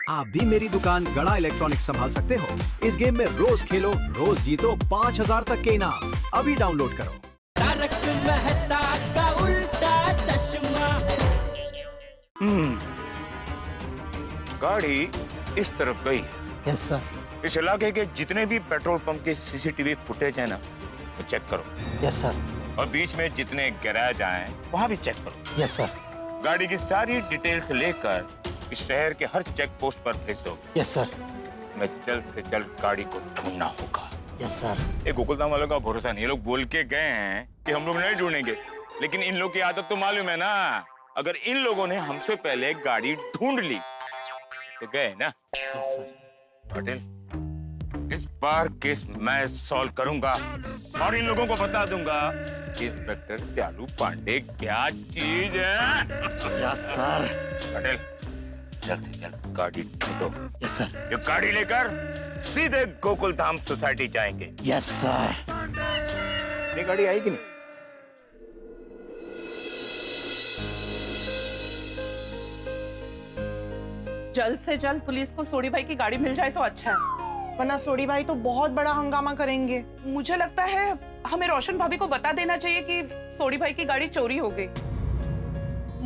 आप भी मेरी दुकान गड़ा इलेक्ट्रॉनिक्स संभाल सकते हो। इस गेम में रोज खेलो, रोज जीतो 5000 तक के इनाम। अभी डाउनलोड करो। तारक मेहता का उल्टा चश्मा। गाड़ी इस तरफ गई। Yes sir. इस इलाके के जितने भी पेट्रोल पंप के सीसीटीवी फुटेज है ना, वो चेक करो। Yes sir. और बीच में जितने गैराज आए वहां भी चेक करो। Yes sir. गाड़ी की सारी डिटेल्स लेकर इस शहर के हर चेक पोस्ट पर भेज दो। Yes sir. मैं जल्द से जल्द गाड़ी को ढूंढना होगा। Yes sir. ये गोकुलधाम वालों का भरोसा नहीं। ये लोग बोल के गए हैं कि हम लोग नहीं ढूंढेंगे, लेकिन इन लोग की आदत तो मालूम है ना। अगर इन लोगों ने हमसे पहले गाड़ी ढूंढ ली तो गए ना। Yes sir. पटेल, इस बार केस मैं सॉल्व करूंगा और इन लोगों को बता दूंगा कि इंस्पेक्टर त्यालू पांडे क्या चीज है। Yes sir. पटेल, जल्द से जल्द गाड़ी ढूंढो। Yes sir. ये गाड़ी लेकर सीधे गोकुलधाम सोसाइटी जाएंगे। Yes sir. ये गाड़ी आएगी नहीं। जल्द से जल्द पुलिस को सोडी भाई की गाड़ी मिल जाए तो अच्छा है, वरना सोडी भाई तो बहुत बड़ा हंगामा करेंगे। मुझे लगता है हमें रोशन भाभी को बता देना चाहिए कि सोडी भाई की गाड़ी चोरी हो गई।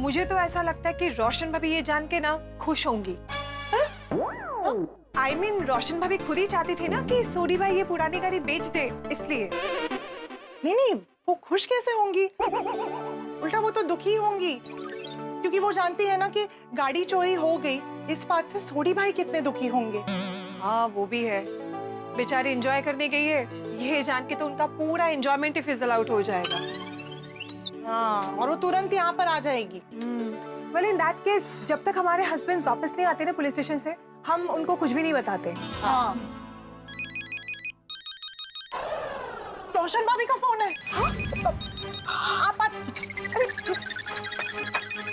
मुझे तो ऐसा लगता है कि रोशन भाभी ये जान के ना खुश होंगी। I mean, रोशन भाभी खुद ही चाहती थी ना कि सोडी भाई ये पुरानी गाड़ी बेच दे, इसलिए। नहीं, वो खुश कैसे होंगी? उल्टा वो तो दुखी होंगी, क्योंकि वो जानती है ना कि गाड़ी चोरी हो गई। इस बात से सोडी भाई कितने दुखी होंगे। हाँ, वो भी है। बेचारी एंजॉय करने गई है, ये जान के तो उनका पूरा एंजॉयमेंट ही फिजल आउट हो जाएगा। हाँ, और वो तुरंत यहाँ पर आ जाएगी। Well, in that case, जब तक हमारे हस्बैंड्स वापस नहीं आते ना पुलिस स्टेशन से, हम उनको कुछ भी नहीं बताते। हाँ। रोशन भाभी का फोन है। आप बात कीजिए।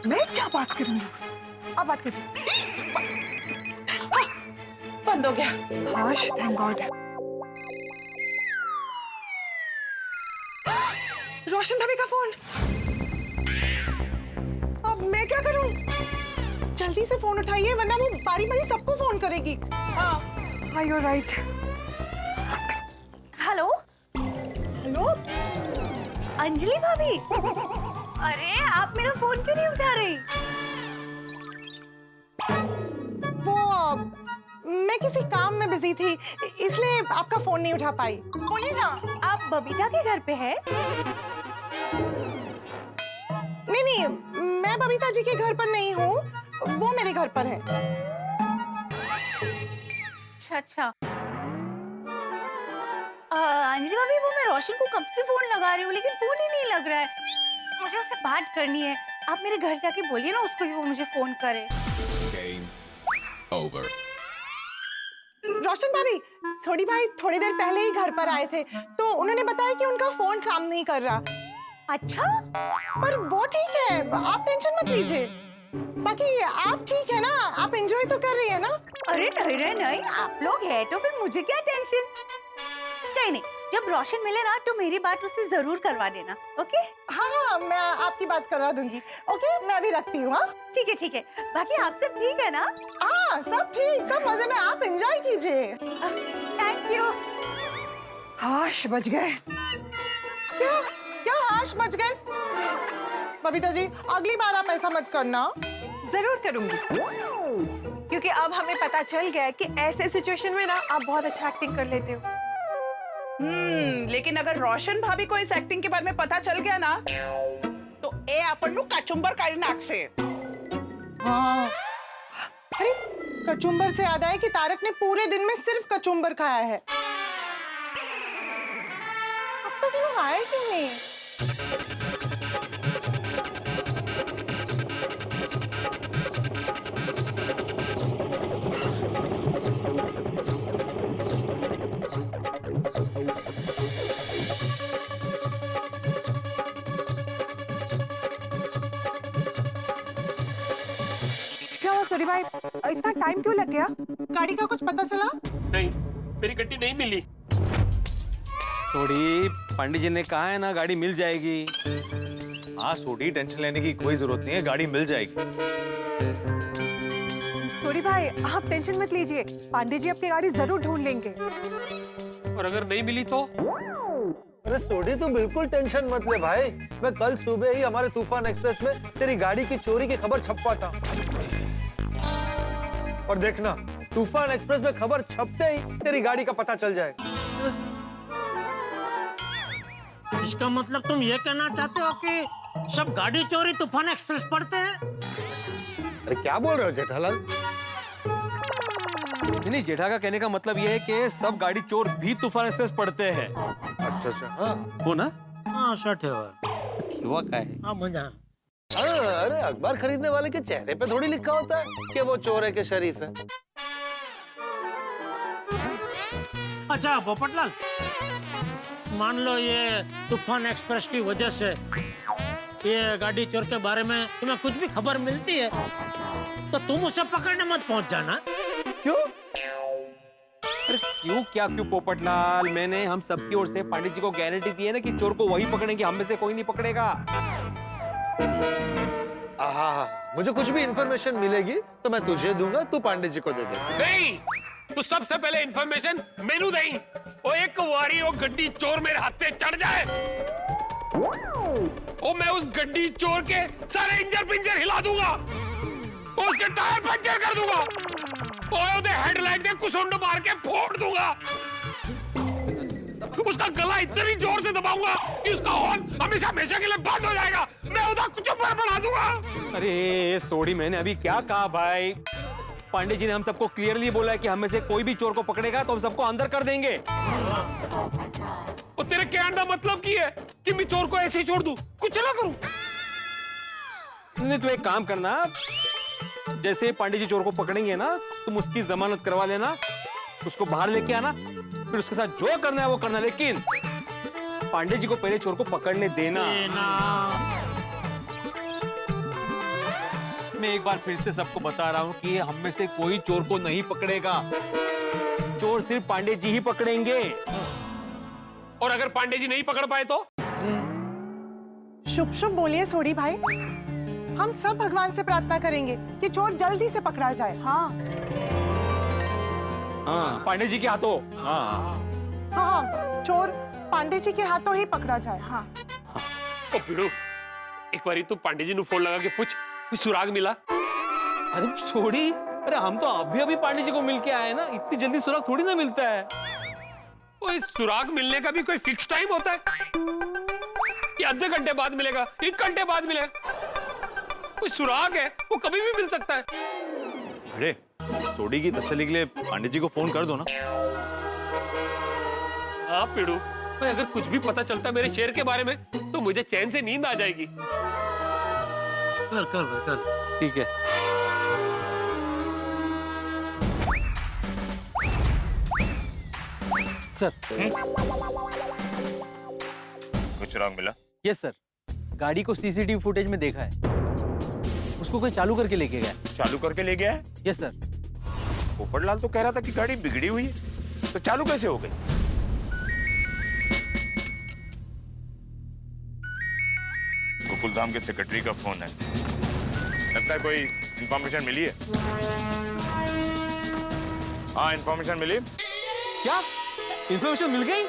मैं क्या बात करूंगी? आप बात कीजिए। बंद हो गया। हाश, थैंक गॉड। रोशन भाभी का फोन। अब मैं क्या करूं? जल्दी से फोन उठाइए, वरना वो बारी-बारी सबको फोन करेगी। हाँ। You're right. Hello hello, Anjali भाभी। अरे आप मेरा फोन क्यों नहीं उठा रही? वो मैं किसी काम में बिजी थी, इसलिए आपका फोन नहीं उठा पाई। बोलिए ना। आप बबीता के घर पे है? नहीं, मैं बबीता जी के घर पर नहीं हूँ, वो मेरे घर पर है। अच्छा। अंजलि भाभी, वो मैं रोशन को कब से फोन लगा रही हूँ, लेकिन फोन ही नहीं लग रहा है। मुझे उससे बात करनी है। आप मेरे घर जाके बोलिए ना उसको कि वो मुझे फोन करे। Over. रोशन भाभी, सोडी भाई थोड़ी देर पहले ही घर पर आए थे, तो उन्होंने बताया कि उनका फोन काम नहीं कर रहा। अच्छा, पर वो ठीक है, आप टेंशन मत लीजिए। बाकी आप ठीक है ना? आप एंजॉय तो कर रही है ना? अरे नहीं, आप लोग हैं तो फिर मुझे क्या टेंशन। नहीं, जब रोशन मिले ना तो मेरी बात उससे जरूर करवा देना, ओके? हाँ, मैं आपकी बात करवा दूंगी। ओके, मैं अभी रखती हूँ। हाँ, ठीक है। बाकी आप सब ठीक है ना? हाँ, सब ठीक, सब मजे में। आप एंजॉय कीजिए। Thank you. हाश, बच गए। क्या हाश बच गए? बबीता जी, अगली बार आप ऐसा मत करना। जरूर करूंगी, क्योंकि अब हमें पता चल गया है कि ऐसे सिचुएशन में ना आप बहुत अच्छा एक्टिंग कर लेते हो। लेकिन अगर रोशन भाभी को इस एक्टिंग के बारे में पता चल गया ना, तो ए अपन नु कचुंबर काढ़ी नाक से। हाँ। अरे, कचुंबर से याद आया कि तारक ने पूरे दिन में सिर्फ कचुंबर खाया है। अब तक लोग आए क्यों नहीं? सॉरी भाई, इतना टाइम क्यों लग गया? गाड़ी का कुछ पता चला? नहीं, मेरी गड्डी नहीं मिली। सोडी, पंडित जी ने कहा है ना गाड़ी मिल जाएगी। हाँ सोडी, टेंशन लेने की कोई जरूरत नहीं है, गाड़ी मिल जाएगी। सोडी भाई आप टेंशन मत लीजिए, पांडे जी आपकी गाड़ी जरूर ढूंढ लेंगे। और अगर नहीं मिली तो? अरे सोडी तू बिल्कुल टेंशन मत ले भाई, मैं कल सुबह ही हमारे तूफान एक्सप्रेस में तेरी गाड़ी की चोरी की खबर छपवाता हूँ। और देखना तूफान एक्सप्रेस में खबर छपते ही तेरी गाड़ी का पता चल जाएगा। इसका मतलब तुम ये कहना चाहते हो कि सब गाड़ी चोरी तूफान एक्सप्रेस पढ़ते हैं? अरे क्या बोल रहे हो जेठालाल? नहीं, जेठा का कहने का मतलब ये है कि सब गाड़ी चोर भी तूफान एक्सप्रेस पढ़ते हैं। अच्छा अच्छा, हाँ हो ना? हाँ सच है। हुआ क्या है? हाँ मजा। हाँ, अरे अखबार खरीदने वाले के चेहरे पे थोड़ी लिखा होता है कि वो चोर है कि शरीफ है। अच्छा पोपटलाल, मान लो ये तूफान एक्सप्रेस की वजह से ये गाड़ी चोर के बारे में तुम्हें कुछ भी खबर मिलती है तो तुम उसे पकड़ने मत पहुंच जाना। क्यों? अरे क्यों क्या क्यों पोपटलाल, मैंने हम सबकी ओर से पांडे जी को गारंटी दी है ना कि चोर को वही पकड़ेंगे, हम में से कोई नहीं पकड़ेगा। हाँ, मुझे कुछ भी इंफॉर्मेशन मिलेगी तो मैं तुझे दूंगा, तू पांडे जी को दे दे। नहीं, तू सबसे पहले इंफॉर्मेशन मेनू दई। ओ एक वारी वो गड्डी चोर मेरे हाथ पे चढ़ जाए, ओ मैं उस गड्डी चोर के सारे इंजन पिंजर हिला दूंगा, उसके टायर पंचर कर दूंगा, और हेडलाइट दे कुसुंड मार के फोड़ दूंगा, उसका गला इतनी जोर से दबाऊंगा कि उसका हॉर्न हमेशा हमेशा के लिए बंद हो जाएगा, मैं उधर कुछ ऊपर बढ़ा दूंगा। अरे सोडी, मैंने अभी क्या कहा भाई? पांडे जी ने हम सबको क्लियरली बोला है कि हम में से कोई भी चोर को पकड़ेगा तो हम सबको अंदर कर देंगे। और तेरे कहने का मतलब की है कि मैं चोर को ऐसे ही छोड़ दूं, कुछ ना करूं? नहीं तो एक काम करना, जैसे पांडे जी चोर को पकड़ेंगे ना, तुम उसकी जमानत करवा लेना, उसको बाहर लेके आना, फिर उसके साथ जो करना है वो करना, लेकिन पांडे जी को पहले चोर को पकड़ने देना। मैं एक बार फिर से सबको बता रहा हूं कि हम में से कोई चोर को नहीं पकड़ेगा, चोर सिर्फ पांडे जी ही पकड़ेंगे। और अगर पांडे जी नहीं पकड़ पाए तो? शुभ शुभ बोलिए सोडी भाई, हम सब भगवान से प्रार्थना करेंगे कि चोर जल्दी से पकड़ा जाए। हाँ हाँ, पांडे जी के हाथों। हाँ हाँ, चोर पांडे जी के हाथों ही पकड़ा जाए। हाँ ओ भिड़ो, एक बारी तू पांडे जी नु फोन लगा के पूछ, कुछ सुराग मिला? अरे छोड़ी, अरे हम तो अभी अभी पांडे जी को मिल के आए ना, इतनी जल्दी सुराग थोड़ी ना मिलता है। इस सुराग मिलने का भी कोई फिक्स टाइम होता है कि आधे घंटे बाद मिलेगा, 1 घंटे बाद मिलेगा? कोई सुराग है वो कभी भी मिल सकता है। अरे सोडी की तसल्ली के लिए पांडे जी को फोन कर दो ना। हाँ पिड़ू, भाई अगर कुछ भी पता चलता मेरे शेर के बारे में तो मुझे चैन से नींद आ जाएगी। कर कर भाई कर। ठीक है। सर। कुछ सुराग मिला? यस सर, गाड़ी को सीसीटीवी फुटेज में देखा है, उसको कोई चालू करके लेके गया। चालू करके ले गया है? Yes sir. पोपटलाल तो कह रहा था कि गाड़ी बिगड़ी हुई है, तो चालू कैसे हो गई? गोकुलधाम के सेक्रेटरी का फोन है, लगता है कोई इंफॉर्मेशन मिली है। हाँ इंफॉर्मेशन मिली। क्या इंफॉर्मेशन मिल गई?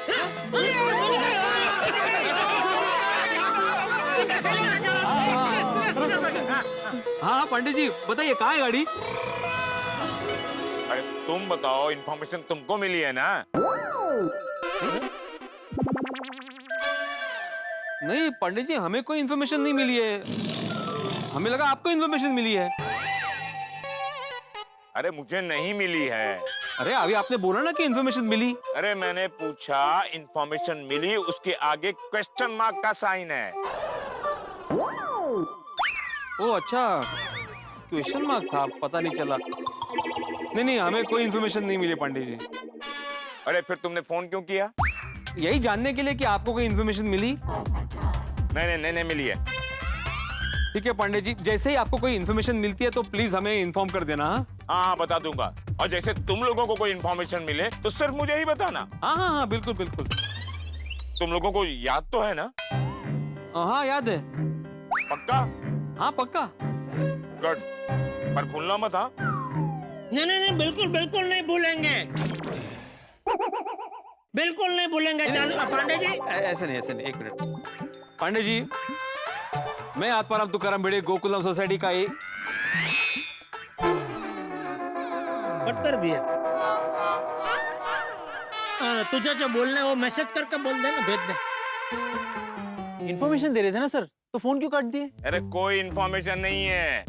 हाँ पंडित जी बताइए, कहाँ है गाड़ी? अरे तुम बताओ, इंफॉर्मेशन तुमको मिली है ना? नहीं पंडित जी, हमें कोई इंफॉर्मेशन नहीं मिली है, हमें लगा आपको इंफॉर्मेशन मिली है। अरे मुझे नहीं मिली है। अरे अभी आपने बोला ना कि इंफॉर्मेशन मिली। अरे मैंने पूछा इंफॉर्मेशन मिली, उसके आगे क्वेश्चन मार्क का साइन है। ओ अच्छा, क्वेश्चन मार्क था, पता नहीं चला। नहीं नहीं, हमें कोई इंफॉर्मेशन नहीं मिली पंडित जी। अरे फिर तुमने फोन क्यों किया? यही जानने के लिए कि आपको कोई इंफॉर्मेशन मिली। नहीं मिली है। ठीक है पंडित जी, जैसे ही आपको कोई इंफॉर्मेशन मिलती है तो प्लीज हमें इन्फॉर्म कर देना। हाँ बता दूंगा, और जैसे तुम लोगों को कोई इंफॉर्मेशन मिले तो सिर्फ मुझे ही बताना। हाँ बिल्कुल बिल्कुल। तुम लोगों को याद तो है ना? हाँ याद है। पक्का? हाँ पक्का। गुड, पर भूलना मत। हाँ नहीं नहीं नहीं, बिल्कुल बिल्कुल नहीं भूलेंगे, बिल्कुल नहीं भूलेंगे। चल पांडे जी, ऐसे नहीं, एक मिनट। पांडे जी, मैं आत्माराम तुकाराम भिडे गोकुलधाम सोसाइटी का एक कट कर दिया। तुझे जो बोलना है वो मैसेज करके बोल देना, भेज दे। इन्फॉर्मेशन दे रहे थे ना सर, तो फोन क्यों काट दिए? अरे कोई इन्फॉर्मेशन नहीं है।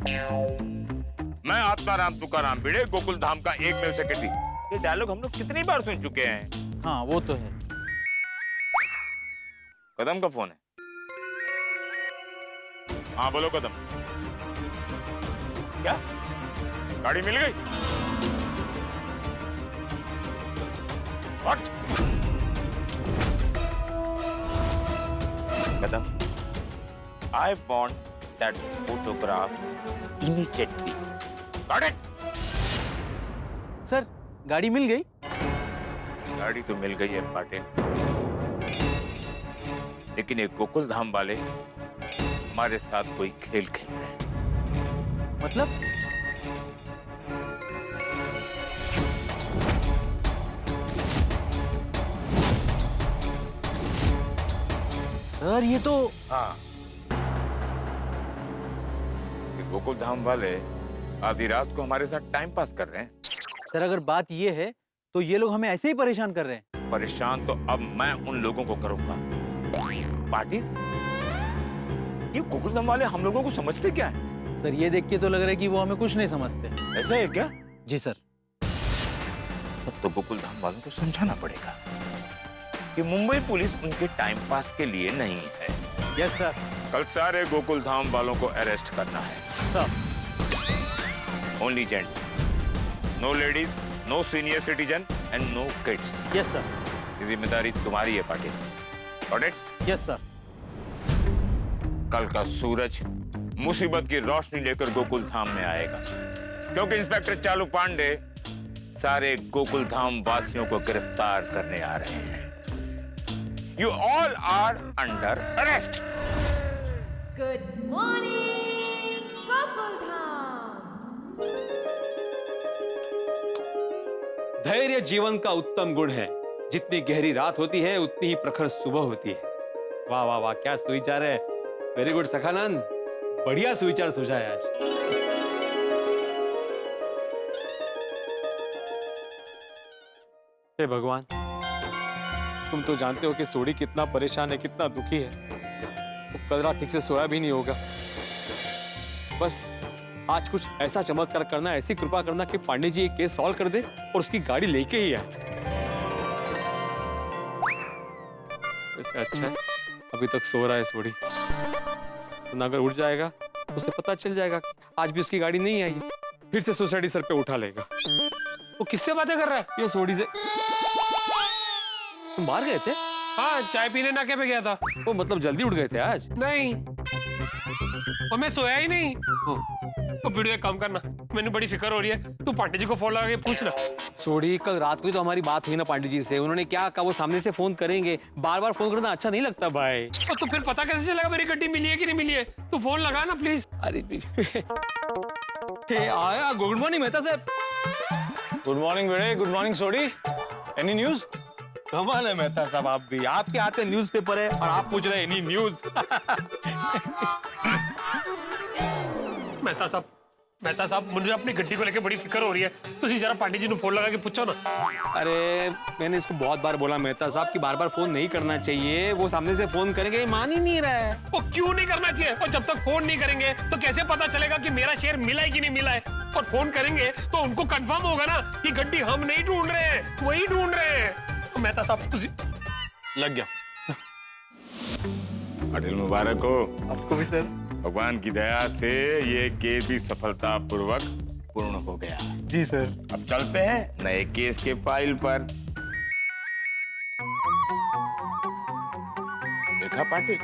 मैं आत्माराम तुकाराम भिडे गोकुलधाम का एकमेव सेक्रेटरी। ये डायलॉग हम लोग कितनी बार सुन चुके हैं। हाँ वो तो है। कदम का फोन है। हाँ बोलो कदम, क्या गाड़ी मिल गई? What? Kadam, I want that photograph immediately. Got it? Sir गाड़ी मिल गई? गाड़ी तो मिल गई है पाटिल, लेकिन ये गोकुलधाम वाले हमारे साथ कोई खेल खेल रहे हैं। मतलब? सर ये तो हाँ, ये गोकुलधाम वाले आधी रात को हमारे साथ टाइम पास कर रहे हैं। सर अगर बात ये है तो ये लोग हमें ऐसे ही परेशान कर रहे हैं। परेशान तो अब मैं उन लोगों को करूंगा। पाटिल, ये गोकुलधाम वाले हम लोगों को समझते क्या है? सर ये देख के तो लग रहा है कि वो हमें कुछ नहीं समझते। ऐसा है क्या? जी सर। तब तो गोकुलधाम वालों को समझाना पड़ेगा कि मुंबई पुलिस उनके टाइम पास के लिए नहीं है। Yes sir. कल सारे गोकुलधाम वालों को अरेस्ट करना है। Sir. Only gents, no ladies, no senior citizen and no kids. Yes sir. ये जिम्मेदारी तुम्हारी है Patil. Got it? Yes sir. कल का सूरज मुसीबत की रोशनी लेकर गोकुलधाम में आएगा, क्योंकि इंस्पेक्टर चालू पांडे सारे गोकुलधाम वासियों को गिरफ्तार करने आ रहे हैं। You all are under arrest. Good morning, Gokuldham. धैर्य जीवन का उत्तम गुण है। जितनी गहरी रात होती है उतनी ही प्रखर सुबह होती है। वाह वाह वाह, क्या सुविचार है। वेरी गुड सखानंद, बढ़िया सुविचार सूझा है आज। हे भगवान, तुम तो जानते हो कि सोडी कितना परेशान है, कितना दुखी है। वो कल रात ठीक से सोया भी नहीं होगा। बस आज कुछ ऐसा चमत्कार करना, ऐसी कृपा करना कि पांडे जी ये केस सॉल्व कर दे और उसकी गाड़ी लेके ही आए। वैसे अच्छा है अभी तक सो रहा है सोडी, तो अगर उठ जाएगा तो उसे पता चल जाएगा आज भी उसकी गाड़ी नहीं आई है, फिर से सोसाइटी सर पे उठा लेगा। वो किससे बातें कर रहा है? ये सोडी से। तुम बाहर गए थे? हाँ, चाय पीने नाके पे गया था। वो मतलब जल्दी उठ गए थे आज? नहीं, और मैं सोया ही नहीं। तो वीडियो एक काम करना, मैंने बड़ी फिक्र हो रही है, तू पांडे जी को फोन लगा के पूछना। सोडी, कल रात को ही तो हमारी बात हुई ना पांडे जी से। उन्होंने क्या कहा, वो सामने से फोन करेंगे। बार बार फोन करना अच्छा नहीं लगता भाई। तो फिर पता कैसे चलेगा मेरी गड्डी मिली है कि नहीं मिली है? तू फोन लगा ना प्लीज। अरे आया। गुड मॉर्निंग मेहता साहब। Good morning Bhide, good morning Sodhi. Any news? कमाल है मेहता साहब, आप भी। आपके हाथ में न्यूज़पेपर है और आप पूछ रहे हैं एनी न्यूज। मेहता साहब, मुझे अपनी गड्डी को लेकर बड़ी फिक्र हो रही है। तुझे जरा पांडे जी ने फोन लगा के पूछो ना। अरे मैंने इसको बहुत बार बोला मेहता साहब कि बार बार फोन नहीं करना चाहिए। वो सामने से फोन करेंगे, मान ही नहीं रहा है। वो क्यों नहीं करना चाहिए? और जब तक फोन नहीं करेंगे तो कैसे पता चलेगा कि मेरा शेयर मिला है कि नहीं मिला है? और फोन करेंगे तो उनको कंफर्म होगा ना कि गड्डी हम नहीं ढूंढ रहे हैं, वही ढूंढ रहे हैं। तो मेहता साहब तुझे लग गया। पाटिल मुबारक हो। आपको भी सर। भगवान की दया से ये केस भी सफलतापूर्वक पूर्ण हो गया। जी सर। अब चलते हैं नए केस के फाइल पर। देखा पाटिल,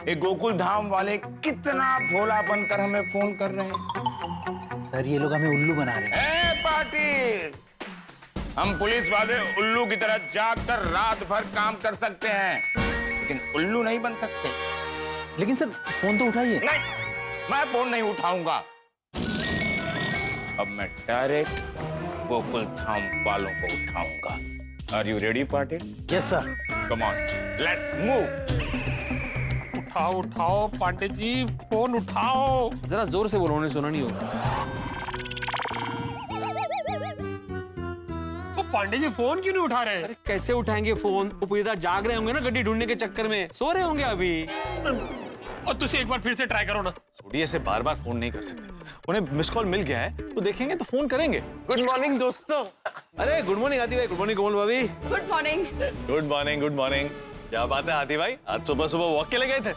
ये गोकुलधाम वाले कितना भोला बनकर हमें फोन कर रहे हैं। सर ये लोग हमें उल्लू बना रहे हैं। ए पाटिल, हम पुलिस वाले उल्लू की तरह जागकर रात भर काम कर सकते हैं, लेकिन उल्लू नहीं बन सकते। लेकिन सर फोन तो उठाइए। नहीं, मैं फोन नहीं उठाऊंगा। अब मैं डायरेक्ट गोकुल धाम वालों को उठाऊंगा। Are you ready Patil? Yes sir. Come on, let's move. उठाओ उठाओ पांडे जी, फोन उठाओ। जरा जोर से बोलो, उन्हें सुना नहीं होगा। वो पांडे जी फोन क्यों नहीं उठा रहे? अरे कैसे उठाएंगे फोन? वो पूरी रात जाग रहे होंगे ना गड्डी ढूंढने के चक्कर में, सो रहे होंगे अभी। और तुझे एक बार फिर से ट्राई करो ना। सोडी ऐसे बार बार फोन नहीं कर सकते, उन्हें मिस कॉल मिल गया है तो देखेंगे तो फोन करेंगे। गुड मॉर्निंग दोस्तों। अरे गुड मॉर्निंग आती भाई। गुड मॉर्निंग कोमल भाभी। Good morning. Good morning, good morning. क्या बात है हाथी भाई, आज सुबह सुबह वॉक के लिए गए थे?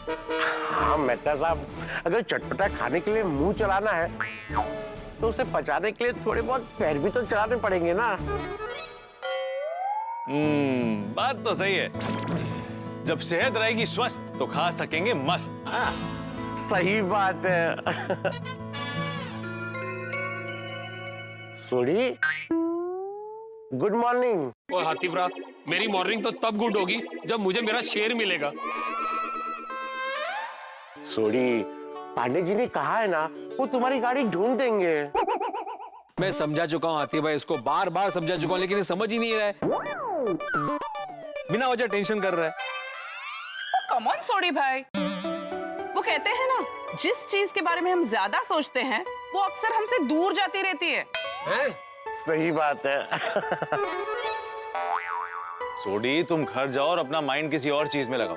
हाँ मेहता साहब, अगर चटपटा खाने के लिए मुंह चलाना है तो उसे पचाने के लिए थोड़े बहुत पैर भी तो चलाने पड़ेंगे ना। बात तो सही है। जब सेहत रहेगी स्वस्थ तो खा सकेंगे मस्त। सही बात है। सोडी, गुड मॉर्निंग। और हाथी भरा, मेरी मॉर्निंग तो तब गुड होगी जब मुझे मेरा शेर मिलेगा। सोडी, पांडे जी ने कहा है ना, वो तुम्हारी गाड़ी ढूंढ देंगे। मैं समझा चुका हूँ आती भाई, इसको बार बार समझा चुका हूँ, लेकिन ये समझ ही नहीं रहा है। बिना वजह टेंशन कर रहा है। कम ऑन सोडी भाई, वो कहते हैं ना, जिस चीज के बारे में हम ज्यादा सोचते हैं वो अक्सर हमसे दूर जाती रहती है। सही बात है। सोडी तुम घर जाओ और अपना माइंड किसी और चीज में लगाओ।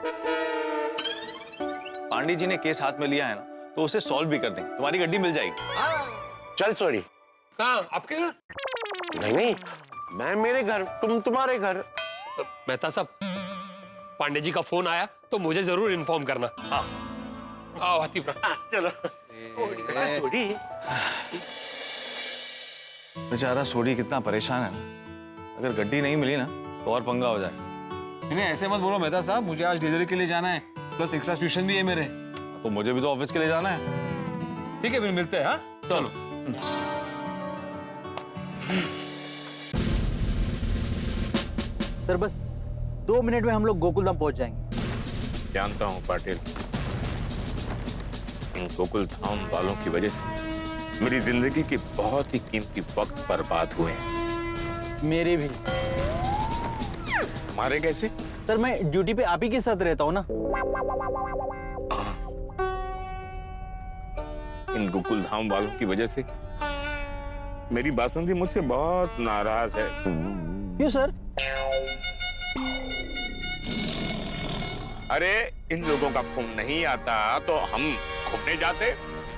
पांडे जी ने केस हाथ में लिया है ना, तो उसे सॉल्व भी कर देंगे, तुम्हारी गड्डी मिल जाएगी। चल सोडी। कहाँ? आपके घर? नहीं, मैं मेरे घर, तुम तुम्हारे घर। मेहता साहब, पांडे जी का फोन आया तो मुझे जरूर इन्फॉर्म करना। हाँ, आओ हाथी भरा। चलो। सोडी, बेचारा सोडी कितना परेशान है ना, अगर गड्डी नहीं मिली ना तो और पंगा हो जाए। नहीं ऐसे मत बोलो मेहता साहब, मुझे आज डिलीवरी के लिए जाना है, प्लस एक्स्ट्रा ट्यूशन भी है मेरे। तो मुझे भी तो ऑफिस के लिए जाना है। ठीक है फिर मिलते हैं। हाँ चलो। सर बस 2 मिनट में हम लोग गोकुलधाम पहुंच जाएंगे। जानता हूँ पाटिल, इन गोकुल धाम वालों की वजह से मेरी जिंदगी के बहुत ही कीमती वक्त बर्बाद हुए हैं। मेरे भी। हमारे कैसे? सर मैं ड्यूटी पे आप ही के साथ रहता हूँ ना। इन गोकुल धाम वालों की वजह से मेरी बासुंदी मुझसे बहुत नाराज है। क्यों सर? अरे इन लोगों का फोन नहीं आता तो हम घूमने जाते,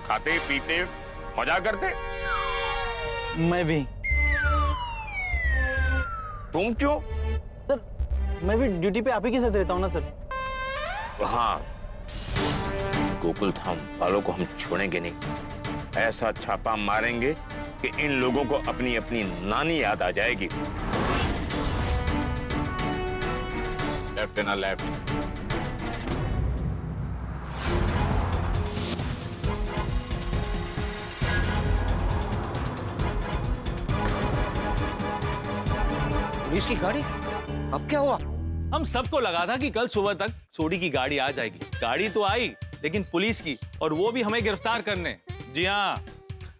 खाते पीते मजा करते। मैं भी। तुम क्यों? सर मैं भी ड्यूटी पे आप ही के साथ रहता हूँ ना सर। हाँ, गोकुल धाम वालों को हम छोड़ेंगे नहीं। ऐसा छापा मारेंगे कि इन लोगों को अपनी अपनी नानी याद आ जाएगी। लेफ्ट ना लेफ्ट। पुलिस की गाड़ी? अब क्या हुआ? हम सबको लगा था कि कल सुबह तक सोडी की गाड़ी आ जाएगी। गाड़ी तो आई, लेकिन पुलिस की, और वो भी हमें गिरफ्तार करने। जी हाँ,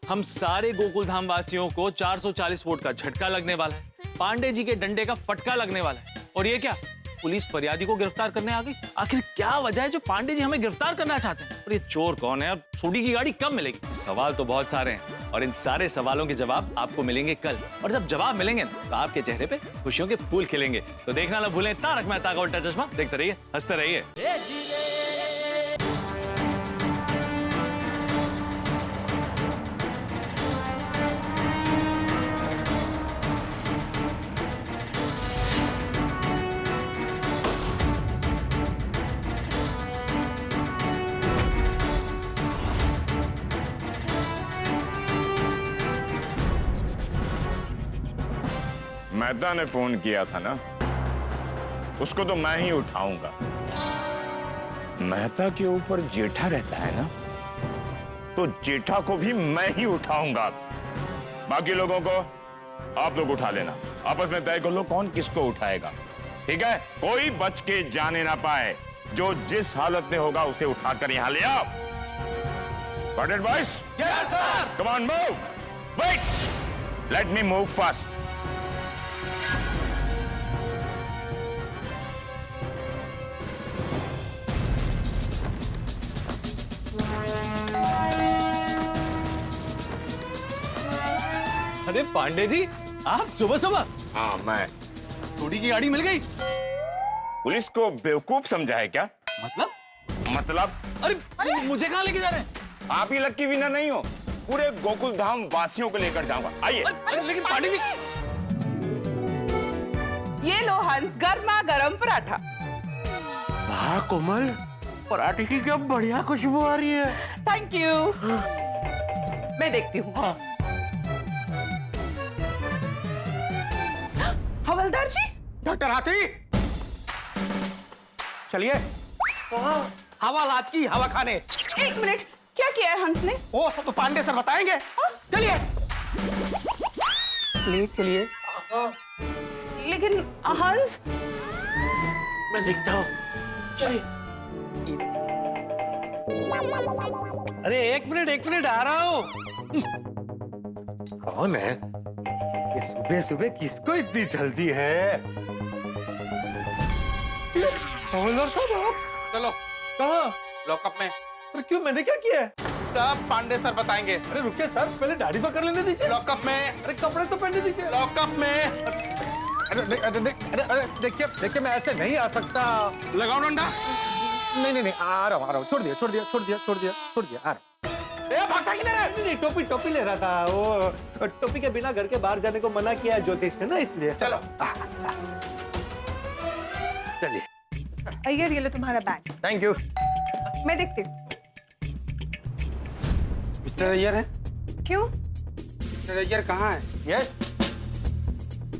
हम सारे गोकुल धाम वासियों को 440 वोट का झटका लगने वाला है, पांडे जी के डंडे का फटका लगने वाला है। और ये क्या, पुलिस फरियादी को गिरफ्तार करने आ गई? आखिर क्या वजह है जो पांडे जी हमें गिरफ्तार करना चाहते हैं? और ये चोर कौन है और सोडी की गाड़ी कब मिलेगी? सवाल तो बहुत सारे हैं और इन सारे सवालों के जवाब आपको मिलेंगे कल। और जब जवाब मिलेंगे तो आपके चेहरे पे खुशियों के फूल खिलेंगे। तो देखना ना भूलें तारक मेहता का उल्टा चश्मा। देखते रहिए, हंसते रहिए। मेहता ने फोन किया था ना, उसको तो मैं ही उठाऊंगा। मेहता के ऊपर जेठा रहता है ना, तो जेठा को भी मैं ही उठाऊंगा। बाकी लोगों को आप लोग उठा लेना, आपस में तय कर लो कौन किसको उठाएगा। ठीक है? कोई बच के जाने ना पाए। जो जिस हालत में होगा उसे उठाकर यहां ले आओ। Got it, boys? Yes, sir. Come on, move. Wait, let me move fast. अरे पांडे जी, आप सुबह सुबह? हाँ, मैं। सोडी की गाड़ी मिल गई? पुलिस को बेवकूफ समझा है क्या? मतलब? अरे मुझे कहाँ लेके जा रहे हैं? आप ही लक्की विनर नहीं हो, पूरे गोकुल धाम वासियों को लेकर जाऊंगा। आइए। लेकिन पांडे जी, ये लो हंस, गर्मा गरम पराठा। वाह कोमल, पराठे की क्या बढ़िया खुशबू आ रही है। Thank you. मैं देखती हूँ। हाँ। हवलदार जी। डॉक्टर हाथी, चलिए हवालात की हवा खाने। एक मिनट, क्या किया है हंस ने? ओ, तो पांडे सर बताएंगे। चलिए प्लीज चलिए। लेकिन हंस, मैं देखता हूँ। चलिए। अरे एक मिनट आ रहा हूँ। कौन है ये? सुबह सुबह किसको इतनी जल्दी है? हवलदार साहब, चलो कहाँ? लॉकअप में। अरे क्यों, मैंने क्या किया है? सब पांडे सर बताएंगे। अरे रुकिए सर, पहले दाढ़ी तो कर लेने दीजिए। लॉकअप में। अरे कपड़े तो पहनने दीजिए। लॉकअप में। अरे देखिए मैं ऐसे नहीं आ सकता। लगाओ डंडा। नहीं आ रहा हूँ। छोड़ दिया आ रहा हूँ। भागता किधर है? नहीं, टोपी ले रहा था। वो टोपी के बिना घर के बाहर जाने को मना किया है ज्योतिष ने ना, इसलिए। चलो चलिए। अय्यर, ये लो तुम्हारा बैग। Thank you. मैं देखती हूँ। मिस्टर अय्यर है? क्यों? मिस्टर अय्यर कहाँ है? यस,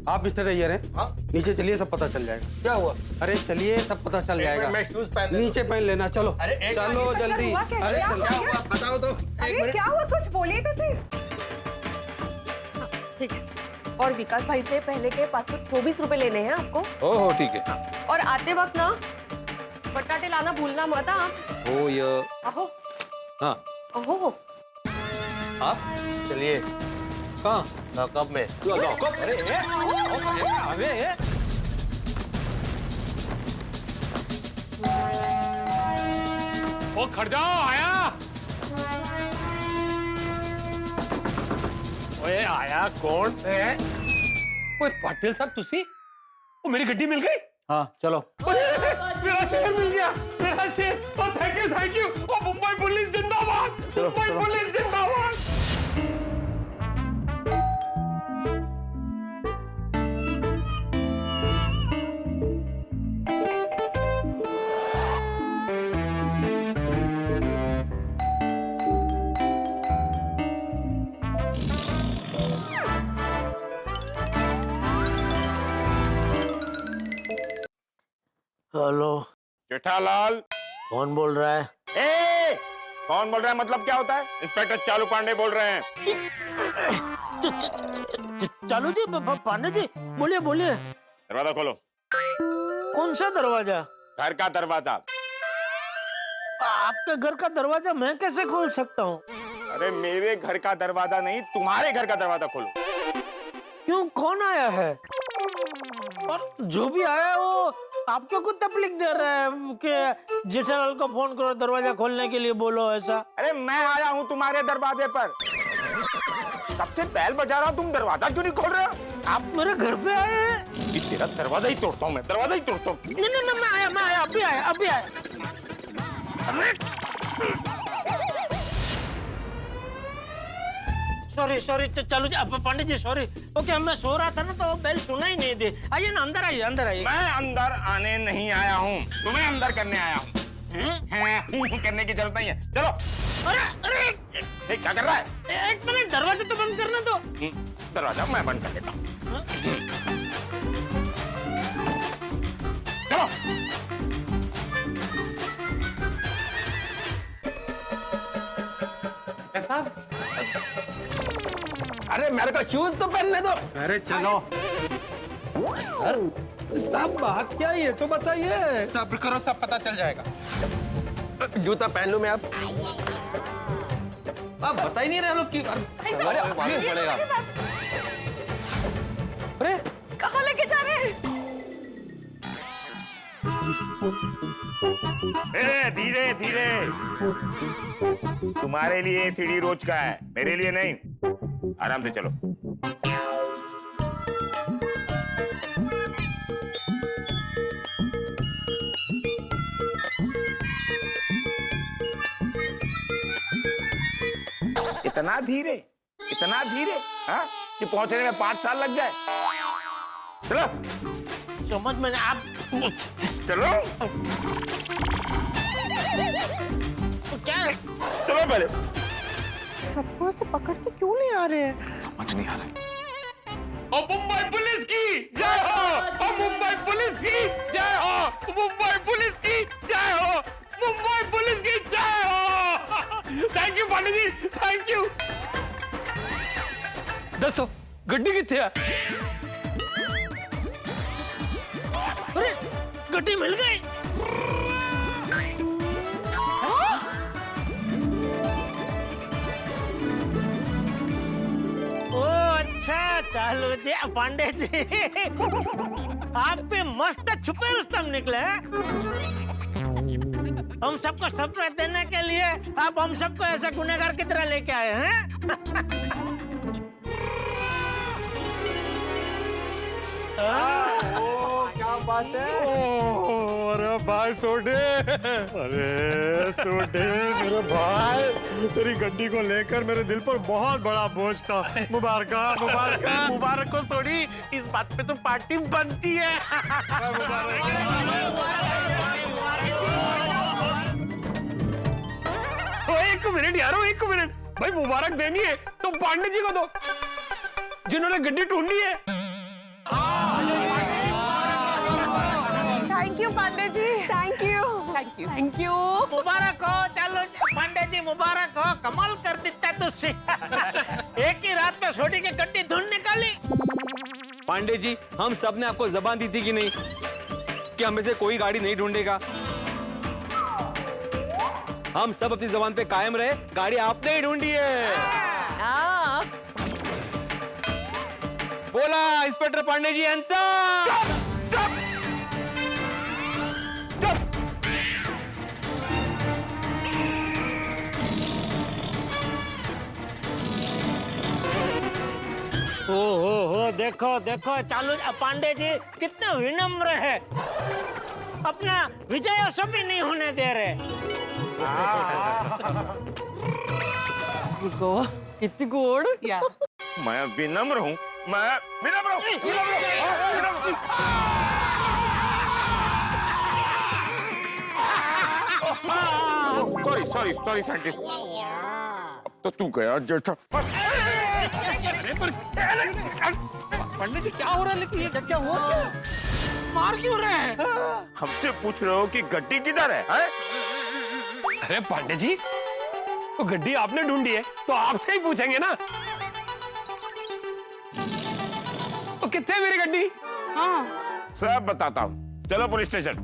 आप मिस्टर अय्यर हैं? हाँ। नीचे चलिए, सब पता चल जाएगा। क्या हुआ? अरे चलिए, सब पता चल जाएगा। मैं शूज पहन नीचे पहन लेना। चलो चलो जल्दी। अरे क्या हुआ बताओ तो। अरे क्या हुआ, कुछ बोलिए तो सही। ठीक है। और विकास भाई से पहले के 524 रुपए लेने हैं आपको। ओहो ठीक है। और आते वक्त ना बटाटे लाना भूलना मत आप। ओ ये आहो। हाँ। ओहो। आप चलिए। कहाँ? लॉकअप में। लॉकअप? अरे ओ खड़ जाओ, आया। ओए आया कौन है? ओए पाटिल साहब, तुसी? ओ मेरी गड्डी मिल गई? हाँ चलो। मेरा शेर मिल गया, मेरा शेर। ओ थैंक यू। ओ मुंबई पुलिस जिंदाबाद, मुंबई पुलिस जिंदाबाद। हेलो, जेठालाल। कौन बोल रहा है? ए, कौन बोल रहा है मतलब क्या होता है? इंस्पेक्टर चालू पांडे बोल रहे हैं। चालू जी, पांडे जी, बोलिए। दरवाजा खोलो। कौन सा दरवाजा? घर का दरवाजा। आपके घर का दरवाजा मैं कैसे खोल सकता हूँ? अरे मेरे घर का दरवाजा नहीं, तुम्हारे घर का दरवाजा खोलो। क्यों, कौन आया है? और जो भी आया है वो आपको कुछ तकलीफ दे रहा है कि जेठालाल को फोन करो, दरवाजा खोलने के लिए बोलो, ऐसा? अरे मैं आया हूँ तुम्हारे दरवाजे पर, सबसे बैल बजा रहा हूँ, तुम दरवाजा क्यों नहीं खोल रहे हो? आप मेरे घर पे आए हैं? तेरा दरवाजा ही तोड़ता हूँ मैं, दरवाजा ही तोड़ता हूँ। नहीं, मैं आया, अभी आया। सॉरी चालू जी, पांडे जी सॉरी। ओके, मैं सो रहा था ना तो बेल सुना ही नहीं दे। आइए ना, अंदर आइए। मैं अंदर आने नहीं आया हूँ, तुम्हें अंदर करने आया हूँ। करने की जरूरत नहीं है, चलो। अरे क्या कर रहा है? एक मिनट, दरवाजा तो बंद करना दो। दरवाजा मैं बंद कर देता हूँ। चलो। अरे मेरे को शूज तो पहनने दो। अरे चलो। साहब बात क्या है ये तो बताइए। सब्र करो, सब पता चल जाएगा। जूता पहन लूं मैं अब? आप बता ही नहीं रहे हम लोग की। अरे पड़ेगा। अरे कहाँ लेके जा रहे हैं? धीरे धीरे। तुम्हारे लिए सीढ़ी रोज का है, मेरे लिए नहीं। आराम से चलो। इतना धीरे हाँ कि पहुंचने में 5 साल लग जाए। चलो समझ में आप चलो क्या चलो पहले। सबको से पकड़ के क्यों ले आ रहे हैं? समझ नहीं आ रहा। और मुंबई पुलिस की जय हो, और मुंबई पुलिस की जय हो, मुंबई पुलिस की जय हो, मुंबई पुलिस की जय हो। Thank you Pandey ji, thank you. दसो गड्डी किथे है? अरे गड्डी मिल गई। ओ अच्छा चालू जी पांडे जी आप भी मस्त छुपे रुस्तम निकले हैं। हम सबको सरप्राइज देने के लिए आप हम सबको ऐसा गुनहगार की तरह लेके आए हैं। क्या बात है? अरे भाई सोडे, अरे सोडे मेरे भाई, तेरी गड्डी को लेकर मेरे दिल पर बहुत बड़ा बोझ था। मुबारक मुबारक मुबारक को सोडी, इस बात पे तो पार्टी बनती है। एक मिनट यारो, एक मिनट भाई, मुबारक देनी है तो पांडे जी को दो जिन्होंने गड्डी ढूंढी है। Thank you Pandey ji, thank you, thank you, thank you. मुबारक हो चलो पांडे जी, मुबारक हो, कमाल कर देता तुझसे। एक ही रात में सोडी की गड्डी ढूंढ निकाली। पांडे जी हम सब ने आपको जबान दी थी कि नहीं कि हमें से कोई गाड़ी नहीं ढूंढेगा। हम सब अपनी जबान पे कायम रहे, गाड़ी आपने ही ढूंढी है। बोला इंस्पेक्टर पांडे जी आंसर। हो देखो देखो चालू पांडे जी कितने विनम्र है, अपना विजय भी नहीं होने दे रहे। कितनी गोड़। मैं विनम्र हूँ, मैं विनम्र हूँ। सॉरी सॉरी सॉरी साइंटिस्ट, अब तो तू गया जेठा। पंडित जी क्या हो रहा है? लेकिन ये क्या हुआ? मार क्यों रहे हैं? हमसे पूछ रहे हो कि गड्डी किधर है? अरे पांडे जी तो गड्डी आपने ढूंढी है तो आपसे ही पूछेंगे ना। तो कितने मेरी गड्डी? सब बताता हूँ, चलो पुलिस स्टेशन।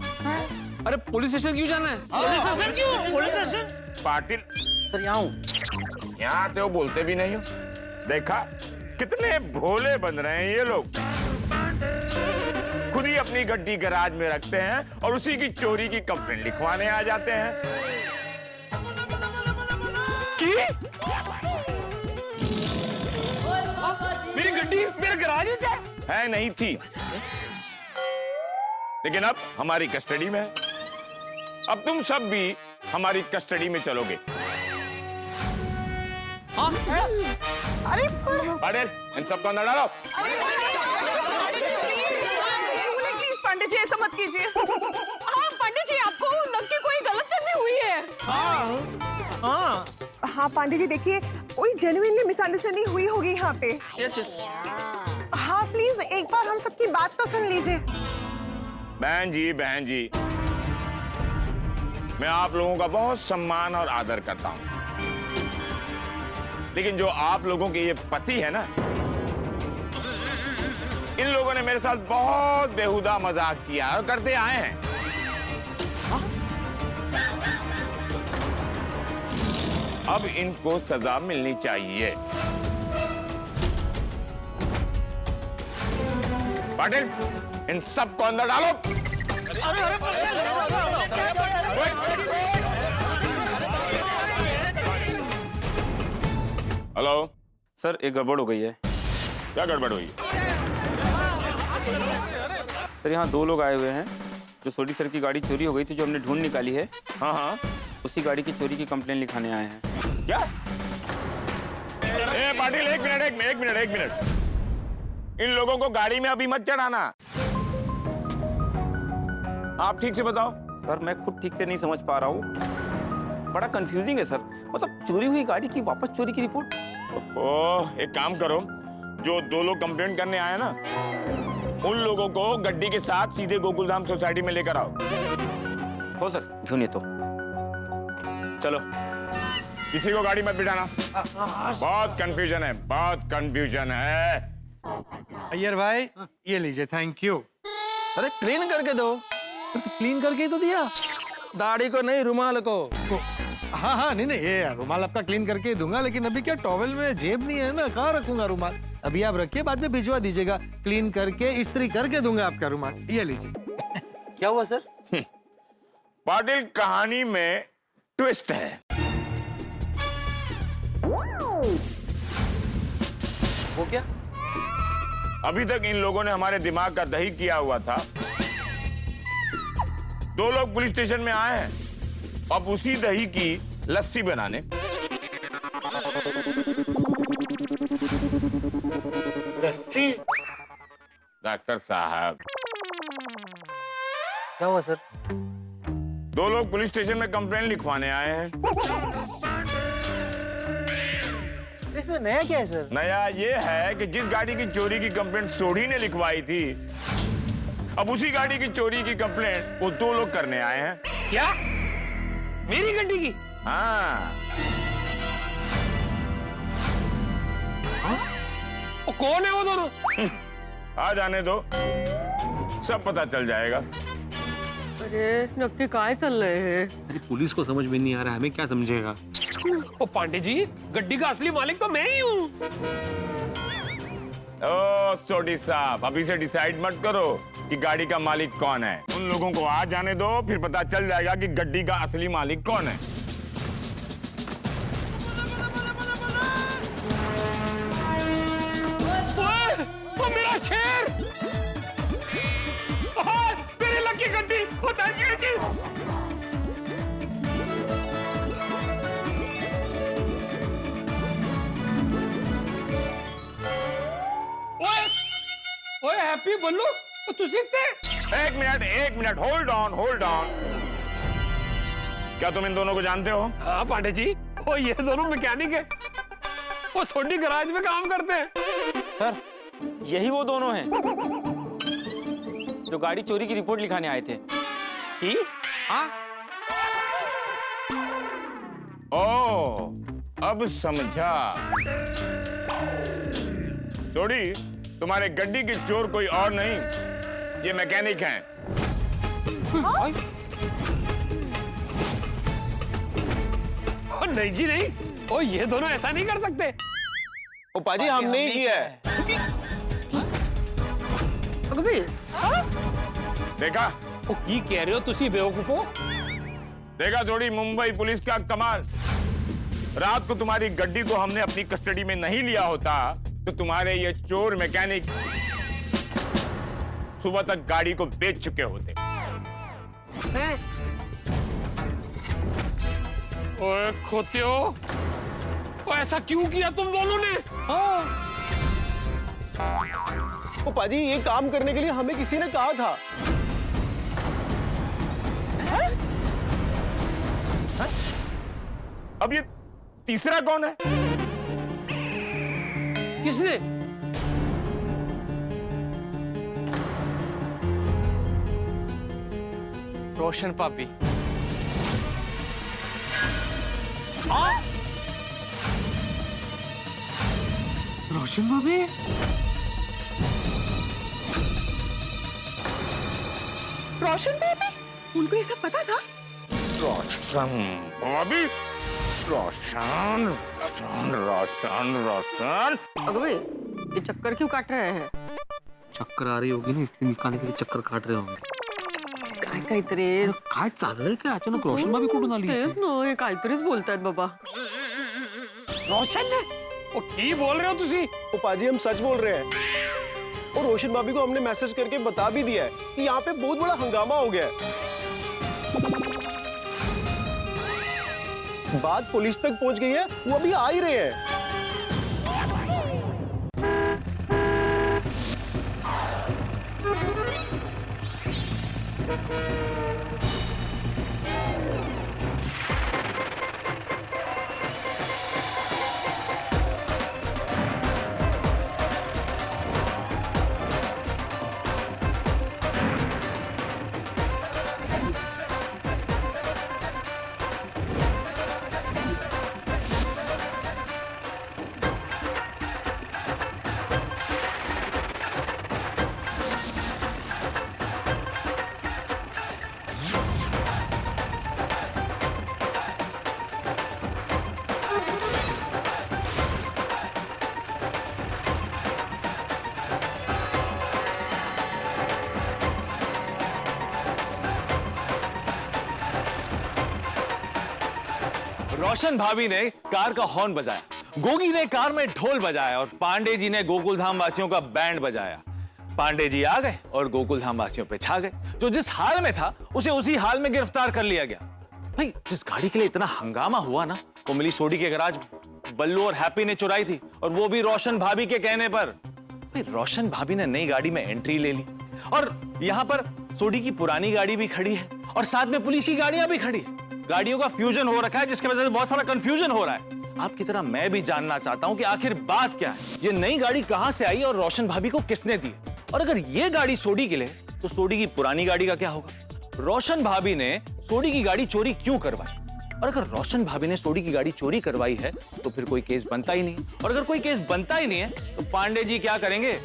अरे पुलिस स्टेशन क्यों जाना है? पुलिस स्टेशन क्यों? पुलिस स्टेशन पाटिल सर यहाँ हूँ। यहाँ आते हो बोलते भी नहीं हो। देखा कितने भोले बन रहे हैं ये लोग, खुद ही अपनी गड्डी गैराज में रखते हैं और उसी की चोरी की कंप्लेंट लिखवाने आ जाते हैं। मेरी गड्डी मेरे गैराज में है नहीं थी, लेकिन अब हमारी कस्टडी में है। अब तुम सब भी हमारी कस्टडी में चलोगे। अरे इन सबको अंदर डालो। प्लीज पांडे जी ऐसा मत कीजिए। हाँ पंडित जी आपको लग के कोई गलतफहमी हुई है। हाँ पांडे जी देखिए, कोई जेन्युइनली मिसअंडरस्टैंडिंग हुई होगी यहाँ पे। Yes yes. हाँ प्लीज एक बार हम सबकी बात तो सुन लीजिए। बहन जी, मैं आप लोगों का बहुत सम्मान और आदर करता हूं, लेकिन जो आप लोगों के ये पति है ना, इन लोगों ने मेरे साथ बहुत बेहुदा मजाक किया और करते आए हैं। अब इनको सजा मिलनी चाहिए। पाटिल, इन सबको अंदर डालो। हेलो सर, एक गड़बड़ हो गई है। क्या गड़बड़ हुई? सर, यहाँ 2 लोग आए हुए हैं। जो सोडी सर की गाड़ी चोरी हो गई थी, जो हमने ढूंढ निकाली है, हाँ हाँ, उसी गाड़ी की चोरी की कंप्लेन लिखाने आए हैं। क्या? ए पाटिल, एक मिनट। इन लोगों को गाड़ी में अभी मत चढ़ाना। आप ठीक से बताओ। सर, मैं खुद ठीक से नहीं समझ पा रहा हूँ। बड़ा कंफ्यूजिंग है सर। मतलब चोरी हुई गाड़ी की वापस चोरी की रिपोर्ट। ओह, एक काम करो, जो 2 लोग कंप्लेंट करने आए ना, उन लोगों को गड्डी के साथ सीधे गोकुलधाम सोसाइटी में लेकर आओ। हो सर, क्यों नहीं तो। चलो। किसी को गाड़ी मत बिठाना। बहुत कंफ्यूजन है। अय्यर भाई, ये लीजिए, थैंक यू। अरे क्लीन करके दो। क्लीन करके ही तो दिया। दाढ़ी को नहीं, रुमाल को। हाँ, नहीं, ये रुमाल आपका क्लीन करके दूंगा, लेकिन अभी क्या टॉवेल में जेब नहीं है ना, कहाँ रखूंगा रुमाल। अभी आप रखिए, बाद में भिजवा दीजिएगा। क्लीन करके इस्त्री करके दूंगा आपका रुमाल। ये लीजिए। क्या हुआ सर? पाटिल, कहानी में ट्विस्ट है। वो क्या? अभी तक इन लोगों ने हमारे दिमाग का दही किया हुआ था। 2 लोग पुलिस स्टेशन में आए हैं, अब उसी दही की लस्सी बनाने। लस्सी? डॉक्टर साहब। क्या हुआ सर? 2 लोग पुलिस स्टेशन में कंप्लेंट लिखवाने आए हैं। इसमें नया क्या है सर? नया ये है कि जिस गाड़ी की चोरी की कंप्लेंट सोढ़ी ने लिखवाई थी, अब उसी गाड़ी की चोरी की कंप्लेंट वो 2 लोग करने आए हैं। क्या? मेरी गड्डी की? हाँ। वो कौन है वो दोनों? आ जाने दो, सब पता चल जाएगा। अरे नक्की काय चल रहे हैं? अरे पुलिस को समझ में नहीं आ रहा, हमें क्या समझेगा। ओ पांडे जी, गड्डी का असली मालिक तो मैं ही हूँ। ओ सोडी साहब, अभी से डिसाइड मत करो कि गाड़ी का मालिक कौन है। उन लोगों को आ जाने दो, फिर पता चल जाएगा कि गड्डी का असली मालिक कौन है। वो मेरा शेर! मेरी लकी गड्डी! थैंक यू जी। ओए हैप्पी बल्लू, तुसी थे? एक मिनट, होल्ड ऑन। क्या तुम इन दोनों को जानते हो? हाँ पांडे जी, वो ये दोनों मैकेनिक है। वो सोडी गराज में काम करते हैं। सर, यही वो दोनों हैं जो गाड़ी चोरी की रिपोर्ट लिखाने आए थे। की? हाँ? ओ, अब समझा। सोडी, तुम्हारे गड्डी के चोर कोई और नहीं, ये मैकेनिक हैं। नहीं जी नहीं, ओ ये दोनों ऐसा नहीं कर सकते। ओ पाजी, हमने ही किया है। देखा? ओ की कह रहे हो तुसी बेवकूफो? देखा थोड़ी मुंबई पुलिस का कमाल। रात को तुम्हारी गड्डी को हमने अपनी कस्टडी में नहीं लिया होता तो तुम्हारे ये चोर मैकेनिक सुबह तक गाड़ी को बेच चुके होते। ओए खोत्यो, ओ ऐसा क्यों किया तुम दोनों ने? ओ पाजी, ये काम करने के लिए हमें किसी ने कहा था। अब ये तीसरा कौन है? किसने? रोशन पापी। रोशन भाभी? रोशन बेबी, उनको ये सब पता था? रोशन भाभी? रोशन रोशन रोशन रोशन। अगवे ये चक्कर क्यों काट रहे हैं? चक्कर आ रही होगी ना, इसलिए निकालने के लिए चक्कर काट रहे होंगे। काय काहीतरीच काय चाललंय काय अचानक रोशन भाभी कुठून आली? तेच ना, हे काहीतरीच बोलतायत बाबा। रोशन ने वो की बोल रहे हो तुसी? ओ पाजी हम सच बोल रहे हैं, और रोशन भाभी को हमने मैसेज करके बता भी दिया है कि यहाँ पे बहुत बड़ा हंगामा हो गया है। बात पुलिस तक पहुंच गई है, वो अभी आ ही रहे हैं। रोशन भाभी ने कार का हॉर्न बजाया, गोगी ने कार में ढोल बजाया और पांडे जी ने गोकुल धाम वासियों का बैंड बजाया। पांडे जी आ गए और गोकुल धाम वासियों पे छा गए। जो जिस हाल में था उसे उसी हाल में गिरफ्तार कर लिया गया। भाई जिस गाड़ी के लिए इतना हंगामा हुआ ना, वो मिली सोडी के गैराज में। बल्लू और हैप्पी ने चुराई थी, और वो भी रोशन भाभी के कहने पर। भाई रोशन भाभी ने नई गाड़ी में एंट्री ले ली, और यहाँ पर सोडी की पुरानी गाड़ी भी खड़ी है, और साथ में पुलिस की गाड़ियां भी खड़ी। गाड़ियों का फ्यूजन हो रखा है, जिसकी वजह से बहुत सारा कंफ्यूजन हो रहा है। आपकी तरह मैं भी जानना चाहता हूं कि आखिर बात क्या है। ये नई गाड़ी कहां से आई और रोशन भाभी को किसने दी? और अगर ये गाड़ी सोडी के लिए, तो सोडी की पुरानी गाड़ी का क्या होगा? रोशन भाभी ने सोडी की गाड़ी चोरी क्यों करवाई? और अगर रोशन भाभी ने सोडी की गाड़ी चोरी करवाई है, तो फिर कोई केस बनता ही नहीं। और अगर कोई केस बनता ही नहीं है, तो पांडे जी क्या करेंगे?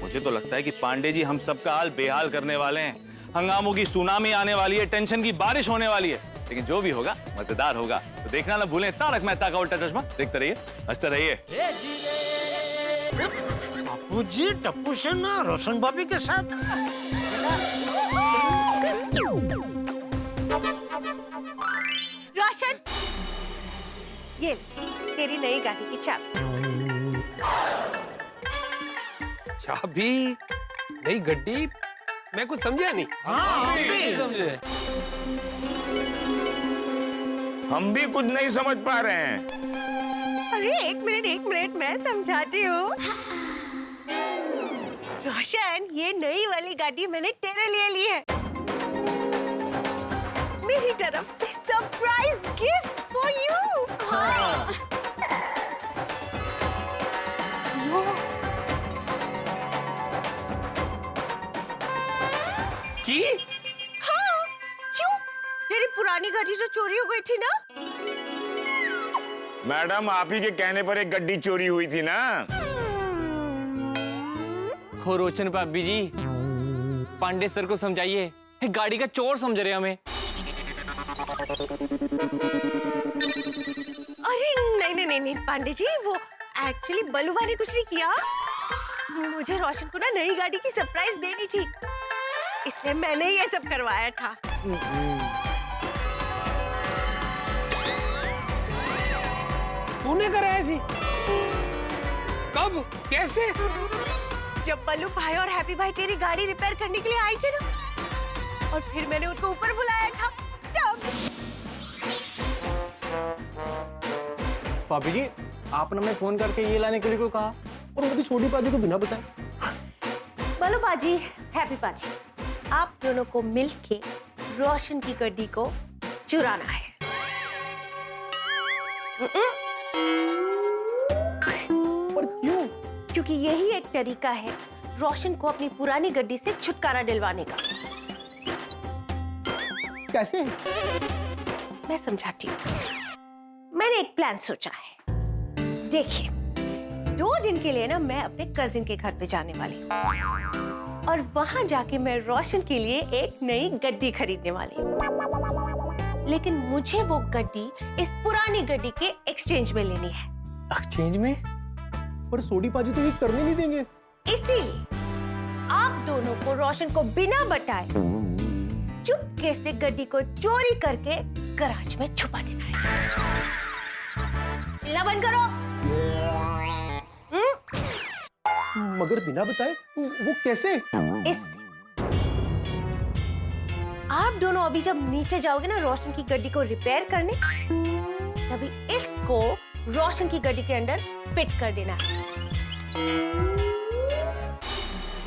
मुझे तो लगता है कि पांडे जी हम सबका हाल बेहाल करने वाले हैं। हंगामों की सुनामी आने वाली है, टेंशन की बारिश होने वाली है। लेकिन जो भी होगा मजेदार होगा। तो देखना ना भूलें तारक मेहता का उल्टा चश्मा। देखते रहिए, हंसते रहिए। बापूजी टप्पू सेन ना रोशन भाभी के साथ। रोशन, ये तेरी नई गाड़ी की चाबी। चाबी? नई गड्डी? मैं कुछ समझा नहीं। समझे? हम भी कुछ नहीं समझ पा रहे हैं। अरे एक मिनट मैं समझाती हूँ। रोशन, ये नई वाली गाड़ी मैंने तेरे लिए ली है, मेरी तरफ से सरप्राइज गिफ्ट फॉर यू। की? हाँ, क्यों? तेरी पुरानी गाड़ी जो चोरी हो गई थी ना? मैडम आप ही के कहने पर एक गड्डी चोरी हुई थी ना। हो रोशन भाभी जी, पांडे सर को समझाइए, गाड़ी का चोर समझ रहे हमें। अरे नहीं पांडे जी, वो एक्चुअली बलुआ ने कुछ नहीं किया। मुझे रोशन को ना नई गाड़ी की सरप्राइज देनी थी, इसलिए मैंने ये सब करवाया था। तूने करा ऐसी? कब? कैसे? जब बल्लू भाई और हैप्पी भाई तेरी गाड़ी रिपेयर करने के लिए आए थे ना, और फिर मैंने उनको ऊपर बुलाया था तब। भाभी जी, आपने हमें फोन करके ये लाने के लिए क्यों कहा, और वो भी छोटी बाजी को बिना बताए? बल्लू बाजी, हैप्पी बाजी, आप दोनों को मिलके रोशन की गाड़ी को चुराना है। पर क्यों? क्योंकि यही एक तरीका है रोशन को अपनी पुरानी गाड़ी से छुटकारा दिलवाने का। कैसे? मैं समझाती हूँ। मैंने एक प्लान सोचा है। देखिए, 2 दिन के लिए ना मैं अपने कजिन के घर पे जाने वाली हूँ, और वहां जाके मैं रोशन के लिए एक नई गाड़ी खरीदने वाली हूँ। लेकिन मुझे वो गड्डी इस पुरानी गड्डी के एक्सचेंज में लेनी है। एक्सचेंज में? पर सोडी पाजी तो ये करने नहीं देंगे। इसीलिए आप दोनों को रोशन को बिना बताए चुपके से गड्डी को चोरी करके गराज में छुपा देना है। चिल्ला बंद करो। मगर बिना बताए वो कैसे? इससे आप दोनों अभी जब नीचे जाओगे ना रोशन की गड्डी को रिपेयर करने, तभी इसको रोशन की गड्डी के अंदर फिट कर देना है।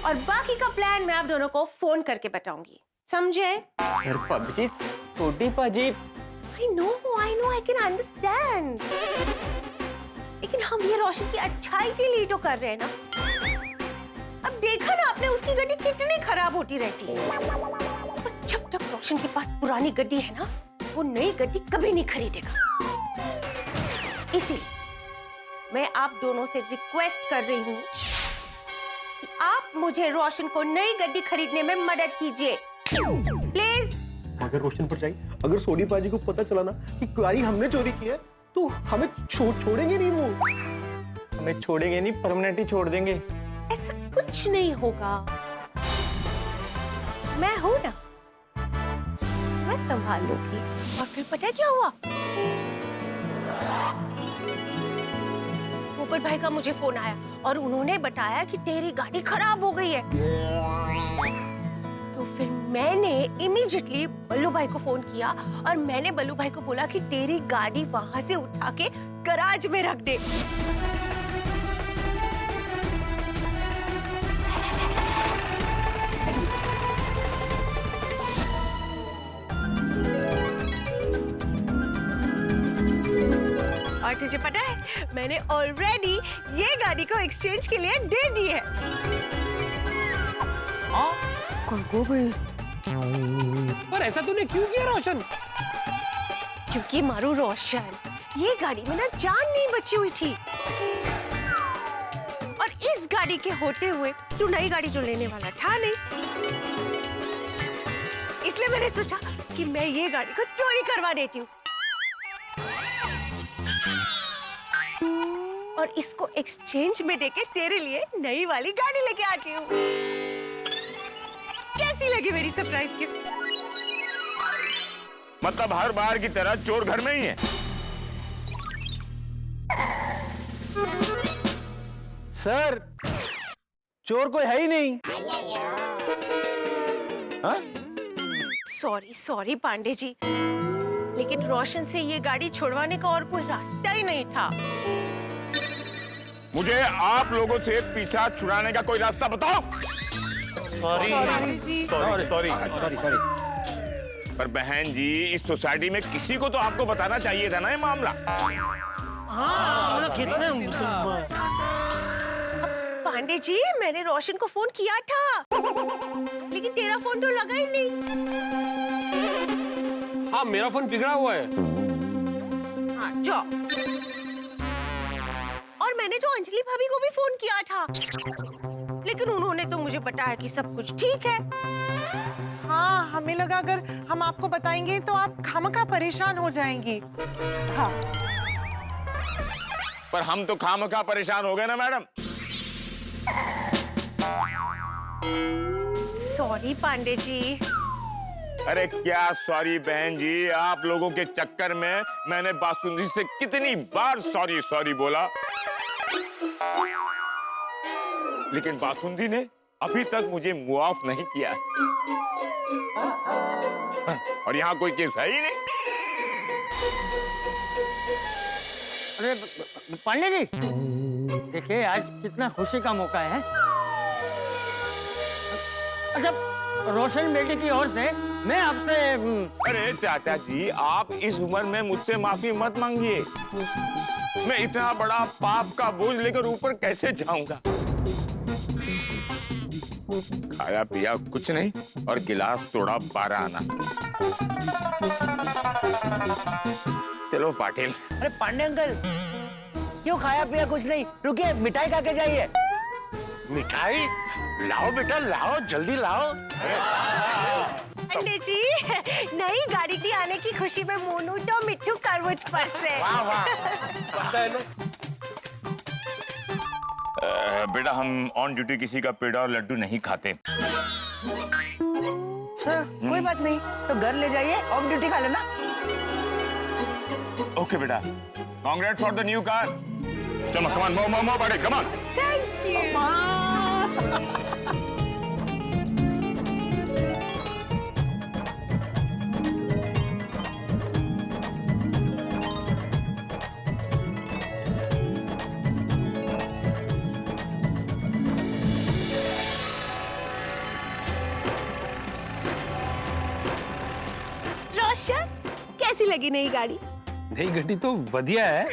और बाकी का प्लान मैं आप दोनों को फोन करके बताऊंगी, समझे? पाजी, सोडी पाजी। I know, I can understand. लेकिन हम ये रोशन की अच्छाई के लिए तो कर रहे हैं ना। अब देखा ना आपने उसकी गड्डी कितनी खराब होती रहती है। और जब तक रोशन के पास पुरानी गड्डी है ना, वो नई गड्डी कभी नहीं खरीदेगा। इसीलिए मैं आप दोनों से रिक्वेस्ट कर रही हूँ कि आप मुझे रोशन को नई गड्डी खरीदने में मदद कीजिए, प्लीज। मगर रोशन पर जाए, अगर सोडी पाजी को पता चला ना कि गाड़ी हमने चोरी की है, तो हमें छोड़ेंगे नहीं वो। हमें छोड़ेंगे नहीं, परमानेंटली छोड़ देंगे। ऐसा कुछ नहीं होगा, मैं हूं ना, मैं संभाल लूंगी। और फिर पता है क्या हुआ? ऊपर भाई का मुझे फोन आया और उन्होंने बताया कि तेरी गाड़ी खराब हो गई है। तो फिर मैंने इमीडिएटली बल्लू भाई को फोन किया और मैंने बल्लू भाई को बोला कि तेरी गाड़ी वहां से उठा के गराज में रख दे। और तुझे पता है, मैंने ऑलरेडी ये गाड़ी को एक्सचेंज के लिए दे दी है। पर ऐसा तूने क्यों किया रोशन? क्योंकि मारू रोशन, ये गाड़ी में ना जान नहीं बची हुई थी। और इस गाड़ी के होते हुए तू नई गाड़ी जो लेने वाला था नहीं, इसलिए मैंने सोचा कि मैं ये गाड़ी को चोरी करवा देती हूँ और इसको एक्सचेंज में देके तेरे लिए नई वाली गाड़ी लेके आती हूँ। कैसी लगी मेरी सरप्राइज गिफ्ट? मतलब हर बार की तरह चोर घर में ही है। सर, चोर कोई है ही नहीं। सॉरी पांडे जी, लेकिन रोशन से ये गाड़ी छुड़वाने का और कोई रास्ता ही नहीं था। मुझे आप लोगों से पीछा छुड़ाने का कोई रास्ता बताओ। सॉरी। पर बहन जी, इस सोसाइटी में किसी को तो आपको बताना चाहिए था ना ये मामला। हाँ, कितने पांडे जी, मैंने रोशन को फोन किया था, लेकिन तेरा फोन तो लगा ही नहीं। हाँ, मेरा फोन बिगड़ा हुआ है। हाँ, जाओ। और मैंने तो अंजलि भाभी को भी फोन किया था, लेकिन उन्होंने तो मुझे बताया कि सब कुछ ठीक है। हाँ, हमें लगा अगर हम आपको बताएंगे तो आप खामखा परेशान हो जाएंगी। हाँ। पर हम तो खामखा परेशान हो गए ना मैडम। सॉरी पांडे जी। अरे क्या सॉरी बहन जी, आप लोगों के चक्कर में मैंने बासुंदी से कितनी बार सॉरी बोला, लेकिन बासुंदी ने अभी तक मुझे मुआफ नहीं किया। और यहाँ कोई केस है ही नहीं। अरे पांडे जी, देखिए आज कितना खुशी का मौका है। अच्छा, रोशन बेटे की ओर से मैं आपसे। अरे चाचा जी, आप इस उम्र में मुझसे माफी मत मांगिए। मैं इतना बड़ा पाप का बोझ लेकर ऊपर कैसे जाऊंगा। खाया पिया कुछ नहीं और गिलास तोड़ा 12 आना। चलो पाटिल। अरे पांडे अंकल, क्यों खाया पिया कुछ नहीं? रुकिए, मिठाई खा के जाइए। मिठाई लाओ बेटा, लाओ, जल्दी लाओ। अंडे जी, नई गाड़ी की आने की खुशी में मोनू तो मिट्टू करवुच पर से। बेटा हम ऑन ड्यूटी किसी का पेड़ा और लड्डू नहीं खाते। अच्छा कोई बात नहीं, तो घर ले जाइए, ऑफ ड्यूटी खा लेना। ओके बेटा, कांग्रेट फॉर द न्यू कार। चलो कमान, मो बड़े कमान। Thank you. रोशन, कैसी लगी नई गाड़ी? नई गड्डी तो बढ़िया है,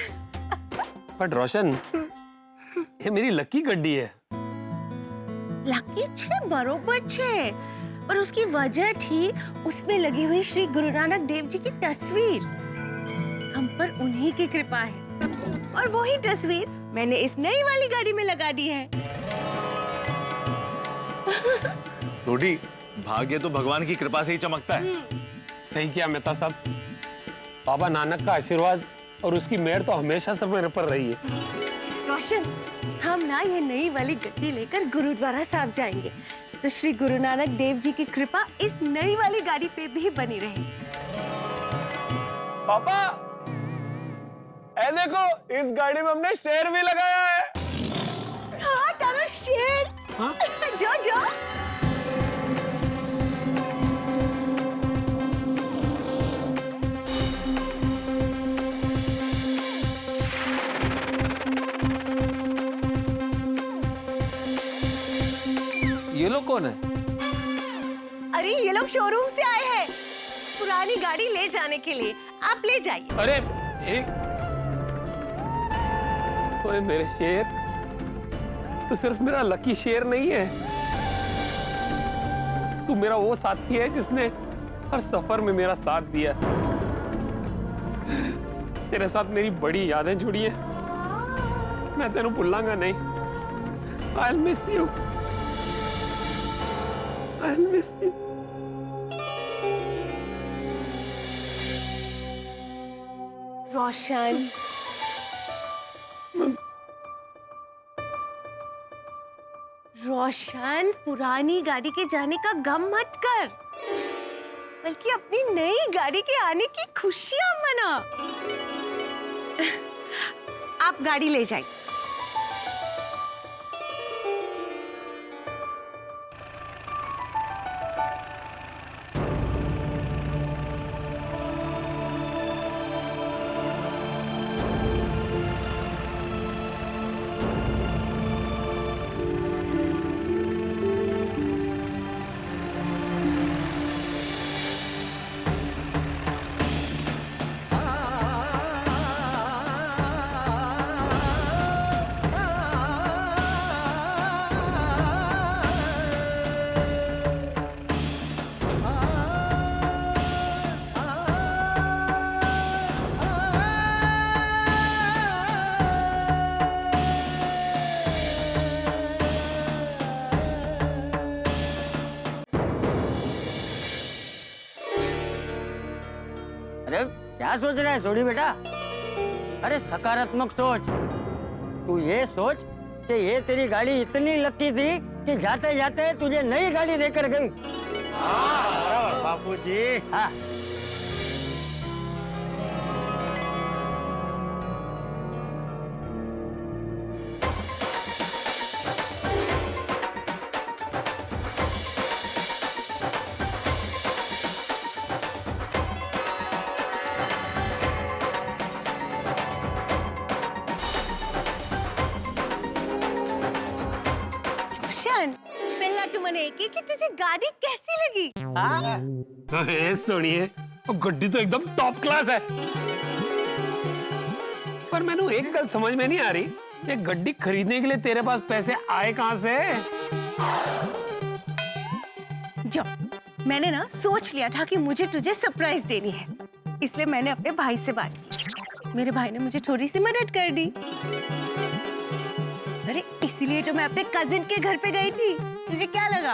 बट रोशन ये मेरी लकी गड्डी है। लकी छे, बरोबर छे, और उसकी वजह थी उसमें लगी हुई श्री गुरु नानक देव जी की तस्वीर। हम पर उन्हीं की कृपा है, और वही तस्वीर मैंने इस नई वाली गाड़ी में लगा दी है। सोडी, भाग्य तो भगवान की कृपा से ही चमकता है। सही किया मेहता साहब, बाबा नानक का आशीर्वाद और उसकी मेहर तो हमेशा सब मेरे पर रही है। रोशन, हम ना ये नई वाली गड्डी लेकर गुरुद्वारा साहब जाएंगे, तो श्री गुरु नानक देव जी की कृपा इस नई वाली गाड़ी पे भी बनी रहे। पापा, ए देखो, इस गाड़ी में हमने शेर भी लगाया है। हाँ तारो शेर। हाँ? जो ये लोग कौन है? अरे ये लोग शोरूम से आए हैं पुरानी गाड़ी ले जाने के लिए, आप ले जाइए। अरे एक ओए मेरे शेर, तू सिर्फ मेरा लकी शेर नहीं है, तू मेरा वो साथी है जिसने हर सफर में मेरा साथ दिया। तेरे साथ मेरी बड़ी यादें जुड़ी हैं, मैं तेनू भुलांगा नहीं। I'll miss you. I'll miss you. रोशन, रोशन, पुरानी गाड़ी के जाने का गम मत कर, बल्कि अपनी नई गाड़ी के आने की खुशियां मना। आप गाड़ी ले जाइए। अरे क्या सोच रहा है सोडी बेटा? अरे सकारात्मक सोच। तू ये सोच कि ये तेरी गाड़ी इतनी लकी थी कि जाते जाते तुझे नई गाड़ी देकर गई। हाँ बापूजी। हाँ पहला तू मने कि तुझे गाड़ी कैसी लगी? अरे सुनिए, वो गड्डी तो एकदम टॉप क्लास है, पर मैंने एक गल समझ में नहीं आ रही, ये गड्डी खरीदने के लिए तेरे पास पैसे आए कहां से? जो मैंने ना सोच लिया था कि मुझे तुझे सरप्राइज देनी है, इसलिए मैंने अपने भाई से बात की। मेरे भाई ने मुझे थोड़ी सी मदद कर दी। अरे इसीलिए तो मैं अपने कजिन के घर पे गई थी। तुझे क्या लगा?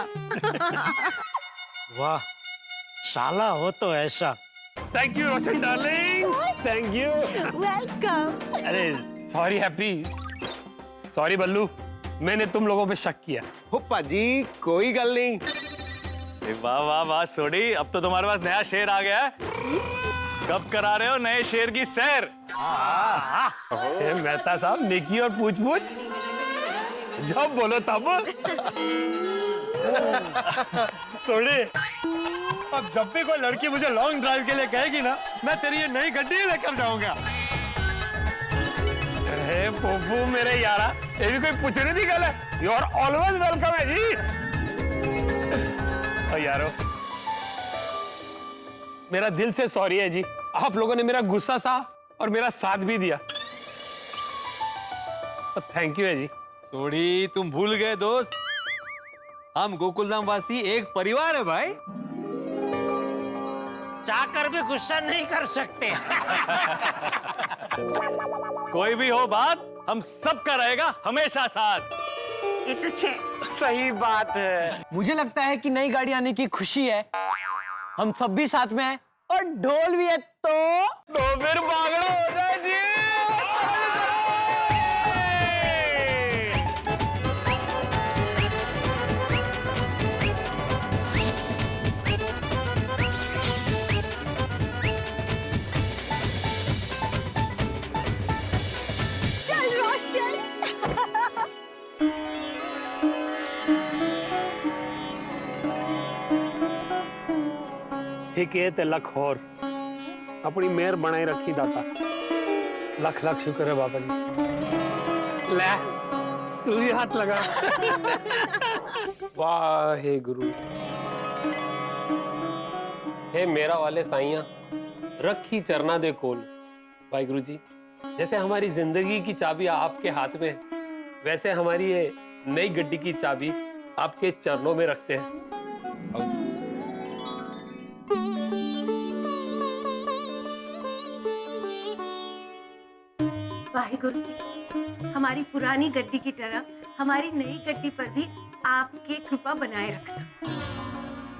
वाह, साला हो तो ऐसा। Thank you Roshan darling, thank you. Welcome. अरे सॉरी हैप्पी, सॉरी बल्लू, मैंने तुम लोगों पे शक किया। हो पाजी कोई गल नहीं। वाह वाह वाह सोडी, अब तो तुम्हारे पास नया शेर आ गया है। कब करा रहे हो नए शेर की सैर? मेहता साहब, नेकी और पूछ पूछ जब बोलो तब। सोडी, अब जब भी कोई लड़की मुझे लॉन्ग ड्राइव के लिए कहेगी ना, मैं तेरी ये नई गड्डी लेकर जाऊंगा। अरे पोपू मेरे यारा, ये भी कोई पूछने की गल है। यू आर ऑलवेज वेलकम है जी। और यारो, मेरा दिल से सॉरी है जी, आप लोगों ने मेरा गुस्सा सहा और मेरा साथ भी दिया। थैंक यू है जी। सोडी, तुम भूल गए दोस्त, हम गोकुलधाम वासी एक परिवार है भाई। चाहकर भी गुस्सा नहीं कर सकते। कोई भी हो बात, हम सबका रहेगा हमेशा साथ। ये तो सही बात है। मुझे लगता है कि नई गाड़ी आने की खुशी है, हम सब भी साथ में हैं और ढोल भी है तो फिर बागड़ा हो जाए जी। चल रोशन। ठीक है ते लख और अपनी मेहर बनाई रखी दाता। लख लख शुक्र है बाबा जी। ले तू भी हाथ लगा। वाहे गुरु, हे मेरा वाले साइया, रखी चरना दे कोल। वाहिगुरु जी, जैसे हमारी जिंदगी की चाबी आपके हाथ में है, वैसे हमारी ये नई गड्डी की चाबी आपके चरणों में रखते हैं। वाहिगुरु जी, हमारी पुरानी गड्डी की तरह हमारी नई गड्डी पर भी आपके कृपा बनाए रखना।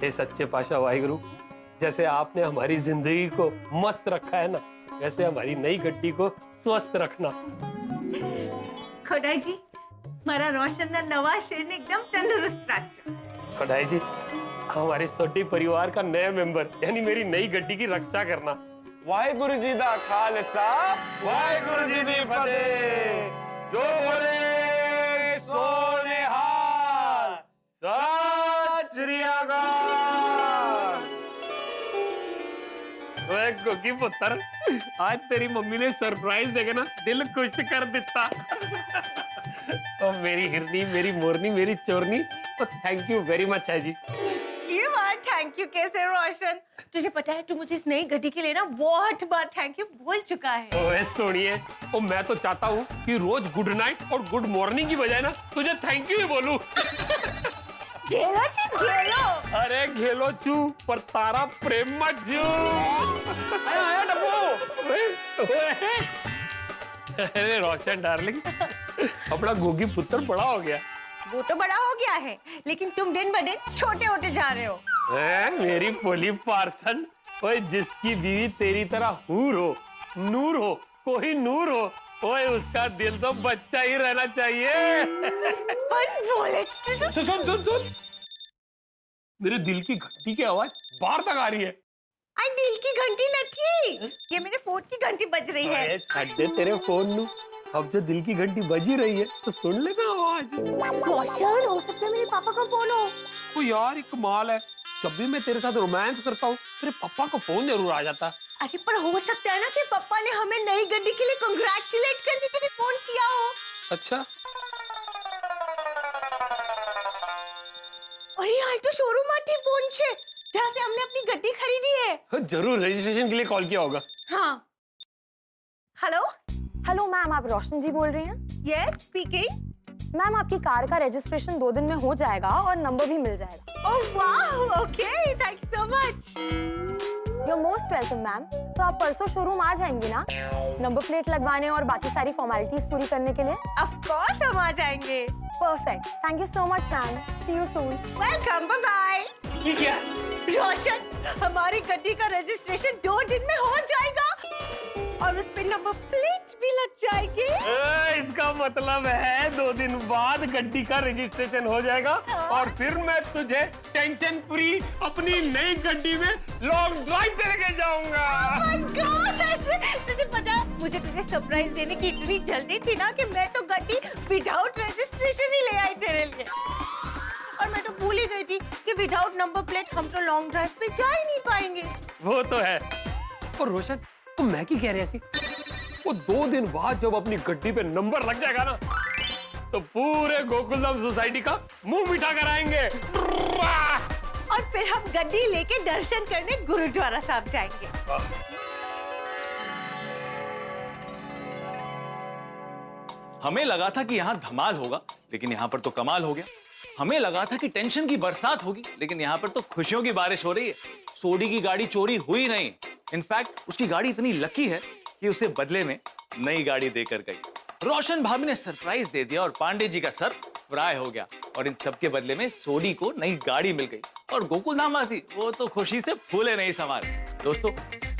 हे सच्चे पाशाह वाहिगुरु, जैसे आपने हमारी जिंदगी को मस्त रखा है ना, वैसे हमारी नई गड्डी को स्वस्थ रखना। खोडाई जी, मारा रोशन ना नवा शेर ने एकदम तंदुरुस्त रखा। खोडाई जी, हमारे सोडी परिवार का नया मेंबर यानी मेरी नई गड्डी की रक्षा करना। वाहिगुरु जी दा खालसा, वाहिगुरु जी दी फतेह। जो बोले सो निहाल, सत श्री अकाल। ओए गोगी पुत्र, आज तेरी मम्मी ने सरप्राइज देके ना दिल खुश कर दिता। ओ मेरी हिरनी, मेरी मोरनी, मेरी चोरनी, तो थैंक यू वेरी मच है जी। ये बात थैंक यू कैसे रोशन? तुझे पता है तू मुझे इस नई गड्डी के लिए ना बहुत बार थैंक यू बोल चुका है। ओए सुनिए, ओ मैं तो चाहता हूँ कि रोज गुड नाइट और गुड मॉर्निंग की बजाय ना तुझे थैंक यू ही बोलूं। घेलो जी घेलो। अरे घेलो चू, पर तारा प्रेम मत जू। आया आया डब्बू। अरे रोशन डार्लिंग, अपना गोगी पुत्र बड़ा हो गया। वो तो बड़ा हो गया है, लेकिन तुम दिन ब दिन छोटे होते जा रहे हो। मेरी पोली पार्सन, ओए जिसकी बीवी तेरी तरह हूर हो, नूर हो, कोई नूर हो, ओए उसका दिल तो बच्चा ही रहना चाहिए। सुन सुन सुन, मेरे दिल की घंटी की आवाज बाहर तक आ रही है। आई दिल की घंटी नहीं, ये मेरे फोन की घंटी बज रही है। छड्डे तेरे फोन नू, अब जो दिल की घंटी बजी रही है तो सुन लेना आवाज। रोशन, हो सकता है मेरे पापा का फोन हो। ओ यार एक कमाल है, जब भी मैं तेरे साथ रोमांस करता हूँ तेरे पापा का फोन जरूर आ जाता है। अरे पर हो सकता है ना कि पापा ने हमें नई गड्डी के लिए कांग्रेचुलेट करने के लिए फोन किया हो। अच्छा, अरे यहाँ तो शोरूम आती फोन छे जहाँ से हमने अपनी गड्डी खरीदी है। जरूर रजिस्ट्रेशन के लिए कॉल किया होगा। हाँ। हेलो हेलो मैम, आप रोशन जी बोल रही हैं? Yes speaking. मैम आपकी कार का रजिस्ट्रेशन 2 दिन में हो जाएगा और नंबर भी मिल जाएगा। ओह वाह, okay, thank you so much. You most welcome ma'am. तो आप परसों शोरूम आ जाएंगी ना, नंबर प्लेट लगवाने और बाकी सारी फॉर्मेलिटीज पूरी करने के लिए? ऑफ कोर्स हम आ जाएंगे। Perfect, thank you so much ma'am, see you soon. Welcome, bye bye. ठीक है रोशन, हमारी गड्डी का रजिस्ट्रेशन 2 दिन में हो जाएगा और उस पे नंबर प्लेट भी लग जाएगी। इसका मतलब है 2 दिन बाद गड्डी का रजिस्ट्रेशन हो जाएगा और फिर मैं तुझे टेंशन फ्री अपनी नई गड्डी में लॉन्ग ड्राइव पे लेके जाऊंगा। Oh my God, तुझे पता मुझे तुझे सरप्राइज देने की इतनी जल्दी थी ना कि मैं तो गड्डी विदाउट रजिस्ट्रेशन ही ले आई तेरे लिए। और मैं तो भूल ही गई थी कि विदाउट नंबर प्लेट हम तो लॉन्ग ड्राइव पे जा ही नहीं पाएंगे। वो तो है। और रोशन तो मैं की कह रही थी, वो 2 दिन बाद जब अपनी गड्डी पे नंबर लग जाएगा ना तो पूरे गोकुलधाम सोसाइटी का मुंह मीठा कराएंगे। और फिर हम गड्डी लेके दर्शन करने गुरुद्वारा साहब जाएंगे। हमें लगा था कि यहाँ धमाल होगा, लेकिन यहाँ पर तो कमाल हो गया। हमें लगा था कि टेंशन की बरसात होगी, लेकिन यहाँ पर तो खुशियों की बारिश हो रही है। सोडी की गाड़ी चोरी हुई नहीं, इनफैक्ट उसकी गाड़ी इतनी लकी है कि उसे बदले में नई गाड़ी देकर गई। रोशन भाभी ने सरप्राइज दे दिया और पांडे जी का सर फ्राई हो गया और इन सब के बदले में सोडी को नई गाड़ी मिल गई और गोकुलधाम वासी वो तो खुशी से फूले नहीं समारे। दोस्तों,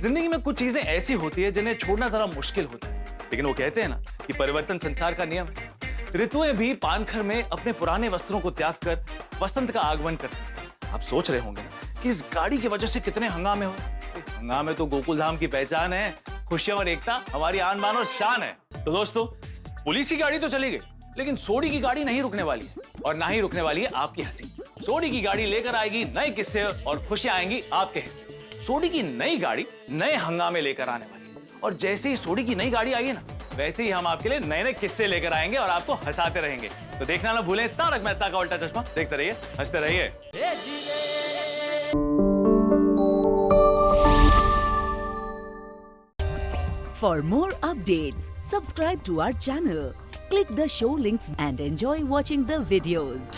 जिंदगी में कुछ चीजें ऐसी होती है जिन्हें छोड़ना जरा मुश्किल होता है, लेकिन वो कहते हैं ना कि परिवर्तन संसार का नियम है। ऋतुएं भी पानखर में अपने पुराने वस्त्रों को त्याग कर वसंत का आगमन करती हैं। आप सोच रहे होंगे कि इस गाड़ी की वजह से कितने हंगामे हो। हंगामे तो गोकुलधाम की पहचान है, खुशियां और एकता हमारी आन बान और शान है। तो दोस्तों, पुलिस की गाड़ी तो चली गई, लेकिन सोडी की गाड़ी नहीं रुकने वाली है और ना ही रुकने वाली है आपकी हंसी। सोडी की गाड़ी लेकर आएगी नए किस्से और खुशियां आएंगी आपके हिस्से। सोडी की नई गाड़ी नए हंगामे लेकर आने वाली है और जैसे ही सोडी की नई गाड़ी आई है ना, वैसे ही हम आपके लिए नए नए किस्से लेकर आएंगे और आपको हंसाते रहेंगे। तो देखना ना भूलें तारक मेहता का उल्टा चश्मा। देखते रहिए, हंसते रहिए। For more updates, subscribe to our channel, click the show links and enjoy watching the videos.